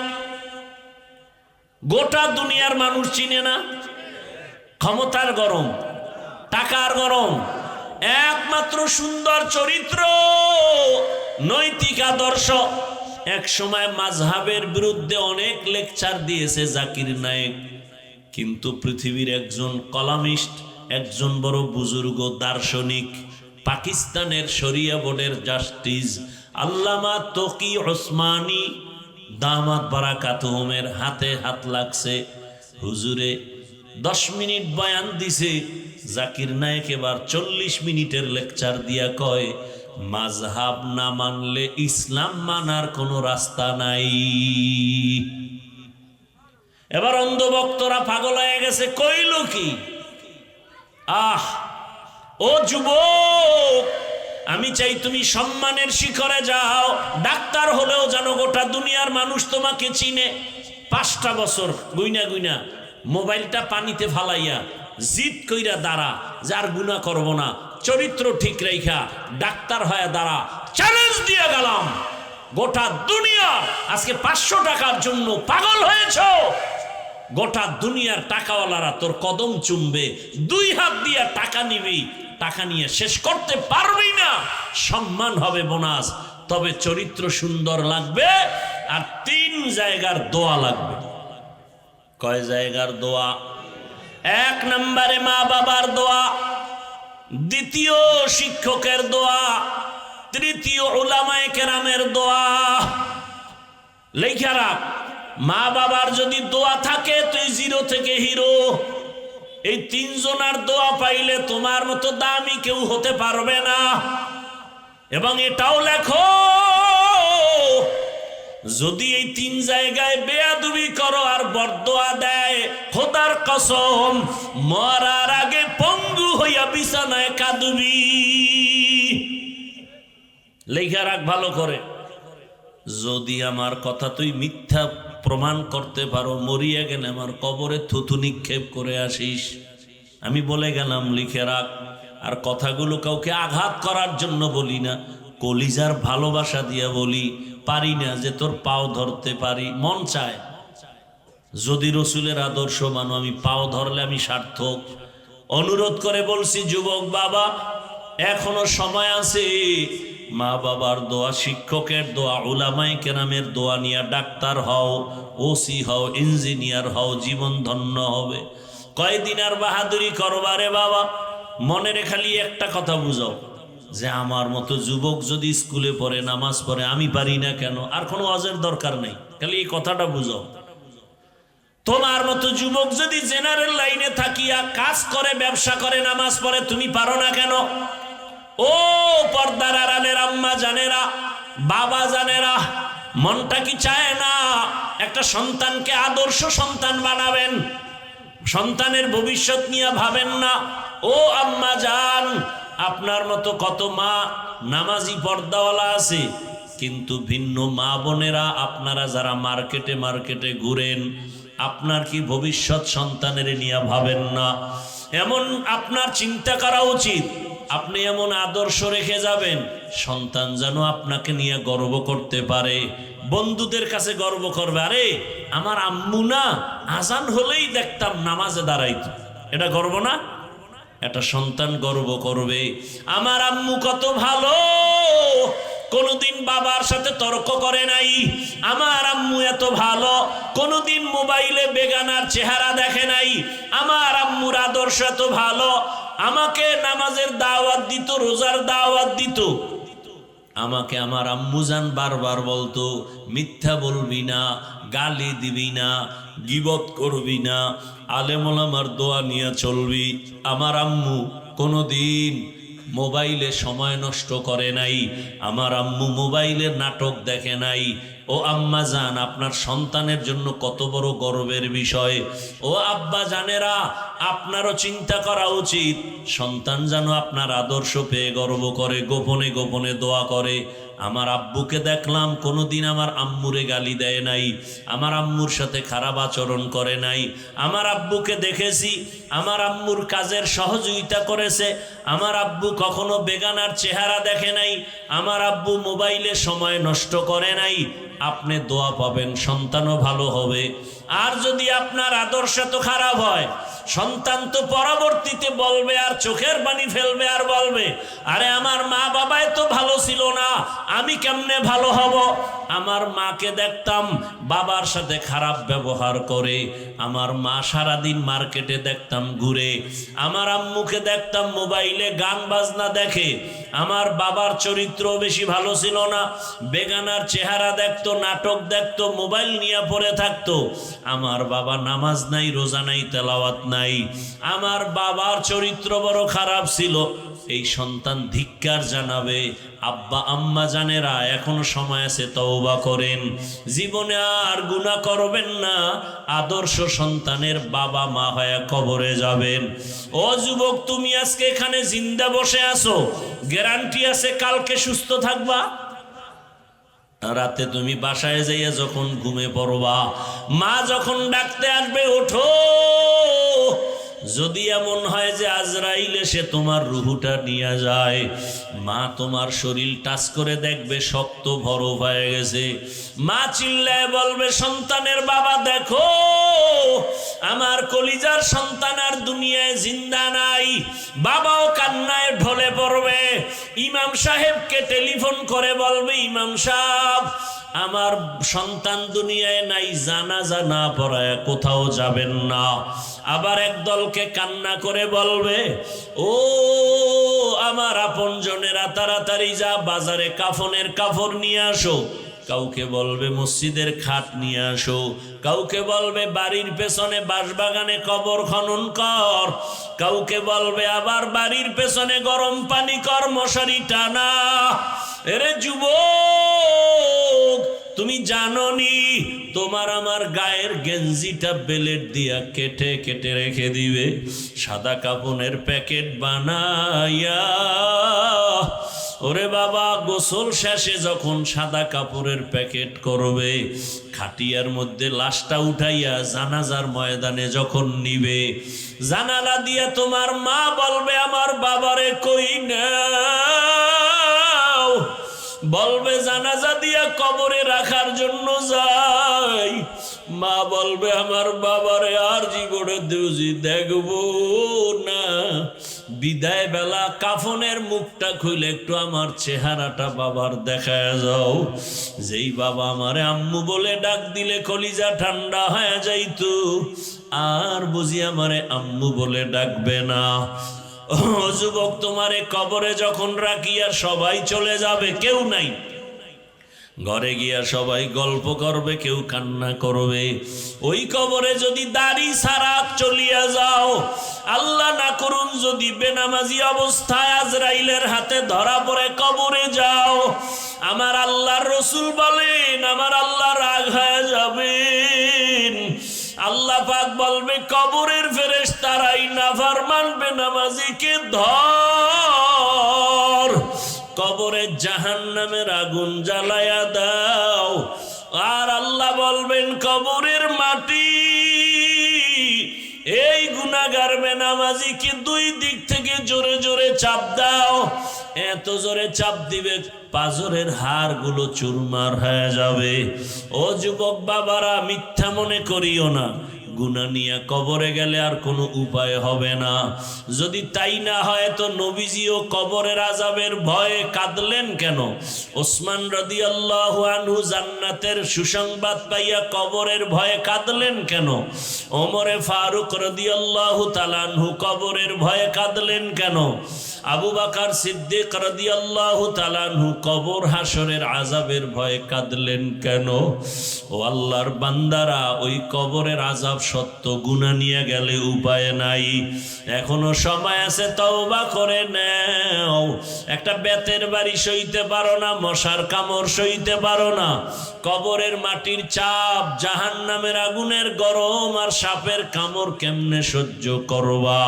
[SPEAKER 1] গোটা দুনিয়ার মানুষ চিনে না। ক্ষমতার গরম, টাকার গরম, একমাত্র সুন্দর চরিত্র, নৈতিক আদর্শ। এক সময় মাযহাবের বিরুদ্ধে অনেক লেকচার দিয়েছে জাকির নায়েক, কিন্তু পৃথিবীর একজন কলামিস্ট, একজন বড় বুজুর্গ দার্শনিক, পাকিস্তানের শরিয়া বোর্ডের জাস্টিস আল্লামা তকি ওসমানী দামাত বারাকাতুহুমের হাতে হাত লাগছে। হুজুরে 10 মিনিট বয়ান দিছে, জাকির নায়েক এবার 40 মিনিটের লেকচার দিয়া কয়, মাযহাব না মানলে ইসলাম মানার কোনো রাস্তা নাই। এবার অন্ধভক্তরা পাগল হয়ে গেছে, কইল কি? আহ ও যুবক, আমি চাই তুমি সম্মানের শিখরে যাও, ডাক্তার হলেও যেন গোটা দুনিয়ার মানুষ তোমাকে চিনে। 5টা বছর গুইনা গুইনা মোবাইলটা পানিতে ফালাইয়া জিদ কইরা দাঁড়া, যার গুনাহ করব না, চরিত্র ঠিক রাইখা ডাক্তার হয়ে দাঁড়া। চ্যালেঞ্জ দিয়ে গেলাম, গোটা দুনিয়া আজকে 500 টাকার জন্য পাগল হয়েছো, গোটা দুনিয়ার টাকাওয়ালারা তোর কদম চুমবে, 2 হাত দিয়ে টাকা নিবি, টাকা নিয়ে শেষ করতে পারবি না। সম্মান হবে বোনাস, তবে চরিত্র সুন্দর লাগবে, আর 3 জায়গার দোয়া লাগবে। কয় জায়গার দোয়া? 1 নম্বরে মা বাবার দোয়া, দ্বিতীয় শিক্ষকের দোয়া, তৃতীয় উলামায়ে কেরামের দোয়া। লেখা রাখ, মা বাবার যদি দোয়া থাকে তুই 0 থেকে হিরো। এই 3 জনের দোয়া পাইলে তোমার মতো দামি কেউ হতে পারবে না। এবং এটাও লেখো, যদি এই 3 জায়গায় বেয়াদবি করো আর বরদোয়া দেয়, খোদার কসম মরার আগে পঙ্গু হইয়া বিছানায় কাঁদবি। লেখা রাখ ভালো করে, যদি আমার কথা তুই মিথ্যা প্রমাণ করতে পারো, মরিয়া গেলে আমার কবরে থুতু নিক্ষেপ করে আসিস। আমি বলে গেলাম, লিখে রাখ। আর কথাগুলো কাউকে আঘাত করার জন্য বলি না, কলিজার ভালোবাসা দিয়া বলি। পারি না যে তোর পাও ধরতে পারি, মন চায় যদি রসুলের আদর্শ মানো, আমি পাও ধরলে আমি সার্থক। অনুরোধ করে বলছি, যুবক বাবা এখনো সময় আছে, মা বাবার দোয়া, শিক্ষকের দোয়া, উলামায়ে কেরামের দোয়া নিয়ে ডাক্তার হও, ওসি হও, ইঞ্জিনিয়ার হও, জীবন ধন্য হবে। কয়দিন আর বাহাদুরি করবারে বাবা? মনে রে খালি একটা কথা বুঝাও, যে আমার মতো যুবক যদি স্কুলে পড়ে, নামাজ পড়ে, আমি পারি না কেন? আর কোনো ওয়াজের দরকার নেই, খালি এই কথাটা বুঝাও। তোমার মতো যুবক যদি জেনারেল লাইনে থাকিয়া কাজ করে, ব্যবসা করে, নামাজ পড়ে, তুমি পারো না কেন? ও পর্দার আড়ালের আম্মা জানেরা, বাবা জানেরা, মনটা কি চায় না একটা সন্তানকে আদর্শ সন্তান বানাবেন? সন্তানের ভবিষ্যৎ নিয়ে ভাবেন না? ও আম্মা জান, আপনার মতো কত মা নামাজি পর্দাওয়ালা আছে, কিন্তু ভিন্ন মা বোনেরা, আপনারা যারা মার্কেটে মার্কেটে ঘুরেন, আপনার কি ভবিষ্যৎ সন্তানের নিয়ে ভাবেন না? এমন আপনার চিন্তা করা উচিত, আপনি এমন আদর্শ রেখে যাবেন, সন্তান যেন আপনাকে নিয়ে গর্ব করতে পারে, বন্ধুদের কাছে গর্ব করবে, আরে আমার আম্মু না আজান হলেই দেখতাম নামাজে দাঁড়াইতো। এটা গর্ব না? একটা সন্তান গর্ব করবে, আমার আম্মু কত ভালো, কোনোদিন বাবার সাথে তর্ক করে নাই। আমার আম্মু এত ভালো, কোনোদিন মোবাইলে বেগানার চেহারা দেখে নাই। আমার আম্মুর আদর্শ এত ভালো, আমাকে নামাজের দাওয়াত দিত, রোজার দাওয়াত দিত। আমাকে আমার আম্মুজান বারবার বলতো, মিথ্যা বলবি না, গালি দিবি না, গীবত করবি না, আলেম ওলামার দোয়া নিয়ে চলবি। আমার আম্মু কোনোদিন মোবাইলে সময় নষ্ট করে নাই। আমার আম্মু মোবাইলের নাটক দেখে নাই। ও আম্মা জান, আপনার সন্তানের জন্য কত বড় গর্বের বিষয়। ও আব্বা জানেরা, আপনারও চিন্তা করা উচিত, সন্তান যেন আপনার আদর্শ পেয়ে গর্ব করে, গোপনে গোপনে দোয়া করে। আমার আব্বুকে দেখলাম কোনোদিন আমার আম্মুরে গালি দেয় নাই, আমার আম্মুর সাথে খারাপ আচরণ করে নাই। আমার আব্বুকে দেখেছি আমার আম্মুর কাজের সহযোগিতা করেছে। আমার আব্বু কখনো বেগানার চেহারা দেখে নাই, আমার আব্বু মোবাইলে সময় নষ্ট করে নাই। আপনি দোয়া পাবেন, সন্তানও ভালো হবে। আর যদি আপনার আদর্শ তো খারাপ হয়, সন্তান তো পরবর্তীতে বলবে আর চোখের পানি ফেলবে আর বলবে, আরে আমার মা বাবাই তো ভালো ছিল না, আমি কেমনে ভালো হব। আমার মাকে দেখতাম বাবার সাথে খারাপ ব্যবহার করে, আমার মা সারাদিন মার্কেটে দেখতাম ঘুরে, আমার আম্মুকে দেখতাম মোবাইলে গান বাজনা দেখে। আমার বাবার চরিত্র বেশি ভালো ছিল না, বেগানার চেহারা দেখতো, নাটক দেখতো, মোবাইল নিয়ে পড়ে থাকতো। আমার বাবা নামাজ নাই, রোজা নাই, তেলাওয়াত নাই। আমার বাবার চরিত্র বড় খারাপ ছিল। এই সন্তান ধিক্কার জানাবে। আব্বা আম্মা জানেরা, এখনো সময় আছে, তওবা করেন, জীবনে আর গুনাহ করবেন না। আদর্শ সন্তানের বাবা মা হয়ে কবরে যাবেন। ও যুবক, তুমি আজকে এখানে জিন্দা বসে আছো, গ্যারান্টি আছে কালকে সুস্থ থাকবা? রাতে তুমি বাসায় যাইয়া যখন ঘুমে পড়বা, মা যখন ডাকতে আসবে, ওঠো। যদি এমন হয় যে আজরাইল এসে তোমার রুহুটা নিয়ে যায়, মা তোমার শরীর টাচ করে দেখবে শক্ত বরফ হয়ে গেছে। মা চিল্লায় বলবে, সন্তানের বাবা দেখো, আমার কলিজার সন্তান আর দুনিয়ায় জিন্দা নাই। বাবাও কান্নায় ঢলে পড়বে। ইমাম সাহেবকে টেলিফোন করে বলবে, ইমাম সাহেব, আমার সন্তান দুনিয়ায় নাই, জানাজা না পড়ায় কোথাও যাবেন না। আবার একদলকে কান্না করে বলবে, ও আমার আপনজনেরা, তাড়াতাড়ি যা বাজারে কাফনের কাপড় নিয়ে আসো। কাউকে বলবে মসজিদের খাট নিয়ে আসো, কাউকে বলবে বাড়ির পেছনে বাঁশবাগানে কবর খনন কর, কাউকে বলবে আবার বাড়ির পেছনে গরম পানি কর, মশারি টানা। এরে যুবক, তুমি জানোনি তোমার আমার গায়ের গেঞ্জিটা বেলেট দিয়া কেটে কেটে রেখে দিবে, সাদা কাপনের প্যাকেট বানাইয়া। ওরে বাবা, গোসল শেষে যখন সাদা কাপড়ের প্যাকেট করবে, খাটিয়ার মধ্যে লাশটা উঠাইয়া জানাজার ময়দানে যখন নিবে, জানালা দিয়া তোমার মা বলবে, আমার বাবারে কই নাও। বলবে জানাজা দিয়া কবরে রাখার জন্য যাই। মা বলবে, আমার বাবারে আর জীবনে দেখবো না। বিদায় বেলা কাফনের মুখটা খুলে একটু আমার চেহারাটা বাবার দেখায় যাও। যেই বাবা আমারে আম্মু বলে ডাক দিলে কলিজা ঠান্ডা হয়ে যাইতো, আর বুঝি আমারে আম্মু বলে ডাকবে না। ও যুবক, তোমারে কবরে যখন রাখিয়া সবাই চলে যাবে, কেউ নাই, ঘরে গিয়া সবাই গল্প করবে, কেউ কান্না করবে। ওই কবরে যদি দাড়ি ছাড়া চলিয়া যাও, আল্লাহ না করুন যদি বেনামাজি অবস্থায় আজরাইলের হাতে ধরা পড়ে কবরে যাও, আমার আল্লাহর রাসূল বলেন, আমার আল্লাহ রাগ হয়ে যাবেন। আল্লাহ পাক বলবে, কবরের ফেরেশতারাই নাফরমান বেনামাজিকে ধর, কবরে জাহান্নামের আগুন জ্বালায়া দাও। আর আল্লাহ বলবেন, কবরের মাটি এই গুনাহগার বেনামাজিকে দুই দিক থেকে জোরে জোরে চাপ দাও। এত জোরে চাপ দিবে পাজরের হাড়গুলো চুরমার হয়ে যাবে। ও যুবক বাবারা, মিথ্যা মনে করিও না, গুনাহ নিয়ে কবরে গেলে আর কোনো উপায় হবে না। যদি তাই না হয় তো নবীজিও কবরের আযাবের ভয়ে কাঁদলেন কেন? ওসমান রাদিয়াল্লাহু আনহু জান্নাতের সুসংবাদ পাইয়া কবরের ভয়ে কাঁদলেন কেন? ওমরে ফারুক রাদিয়াল্লাহু তাআলা আনহু কবরের ভয়ে কাঁদলেন কেন? আবু বকর সিদ্দিক রাদিয়াল্লাহু তাআলা আনহু কবর হাসরের আযাবের ভয়ে কাঁদলেন কেন? ও আল্লাহর বান্দারা, ওই কবরের আযাব সত্য, গুনাহ নিয়ে গেলে উপায় নাই। এখনো সময় আছে, তওবা করে নাও। একটা বেতের বাড়ি সইতে পারো না, মশার কামড় সইতে পারো না, কবরের মাটির চাপ, জাহান্নামের আগুনের গরম আর সাপের কামড় কেমনে সহ্য করবা?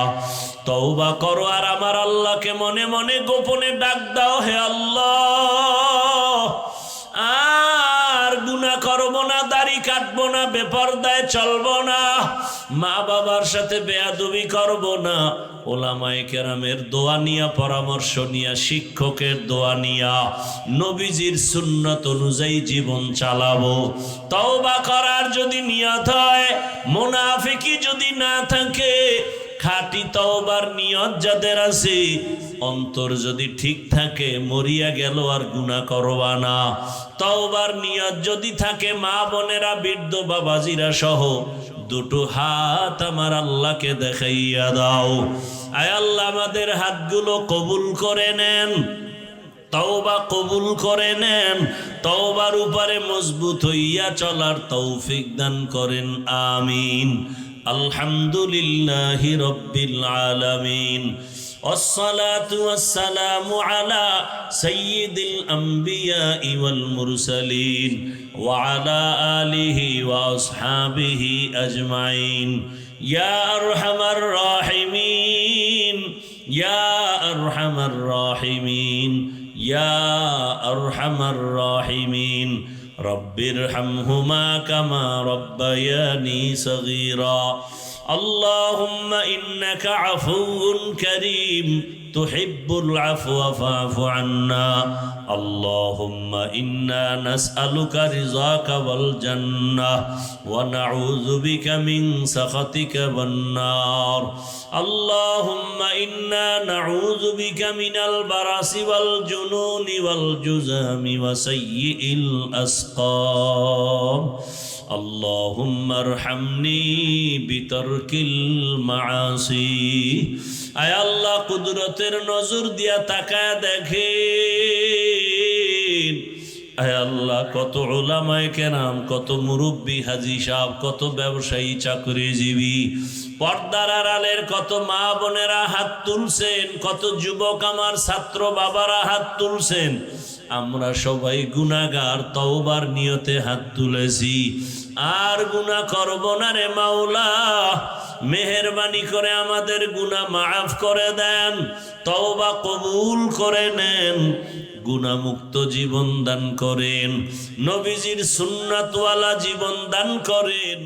[SPEAKER 1] তওবা করো আর আমার আল্লাহকে মনে মনে গোপনে ডাক দাও, হে আল্লাহ, আর গুনাহ করব না, দাড়ি কাটবো না, বেপরদায় চলবো না, মা বাবার সাথে বেয়াদবি করব না, ওলামায়ে কেরামের দোয়া নিয়া, পরামর্শ নিয়া, শিক্ষকের দোয়া নিয়া, নবীজির সুন্নাত অনুযায়ী জীবন চালাবো। তওবা করার যদি নিয়ত হয়, মুনাফিকি যদি না থাকে, খাঁটি তওবার নিয়ত যাদের আছে, অন্তর যদি ঠিক থাকে, মরিয়া গেল আর গুনাহ করবা না। তওবার নিয়ত যদি থাকে, মা বোনেরা, বৃদ্ধ বাবাজিরা সহ দুটো হাত আমার আল্লাহকে দেখাইয়া দাও। আয় আল্লাহ, আমাদের হাতগুলো কবুল করে নেন, তওবা কবুল করে নেন, তওবার উপরে মজবুত হইয়া চলার তৌফিক দান করেন, আমিন। আলহামদুলিল্লাহি রাব্বিল আলামিন, والصلاة والسلام على سيد الأنبياء والمرسلين وعلى آله وأصحابه أجمعين يا أرحم الراحمين يا أرحم الراحمين يا أرحم الراحمين رب ارحمهما كما ربياني صغيرا اللهم إنك عفو كريم تحب العفو فاعف عنا اللهم إنا نسألك رضاك والجنة ونعوذ بك من سخطك والنار اللهم إنا نعوذ بك من البرص والجنون والجذام وسيء الأسقام اللهم ارحمني بترك المعاصي আয় আল্লাহ, কুদরতের নজর দিয়া তাকায় দেখেন। আয় আল্লাহ, কত উলামায়ে কেরাম, কত মুরব্বী হাজী সাহেব, কত ব্যবসায়ী, চাকরিজীবী, পর্দার আড়ালের কত মা বোনেরা হাত তুলছেন, কত যুবক আমার ছাত্র বাবারা হাত তুলছেন। আমরা সবাই গুনাহগার, তওবার নিয়তে হাত তুলেছি, আর গুনাহ করব না রে মাওলা। মেহেরবানি করে আমাদের গুনাহ মাফ করে দেন, তওবা কবুল করে নেন, গুনাহমুক্ত জীবন দান করেন, নবীজির সুন্নাতওয়ালা জীবন দান করেন।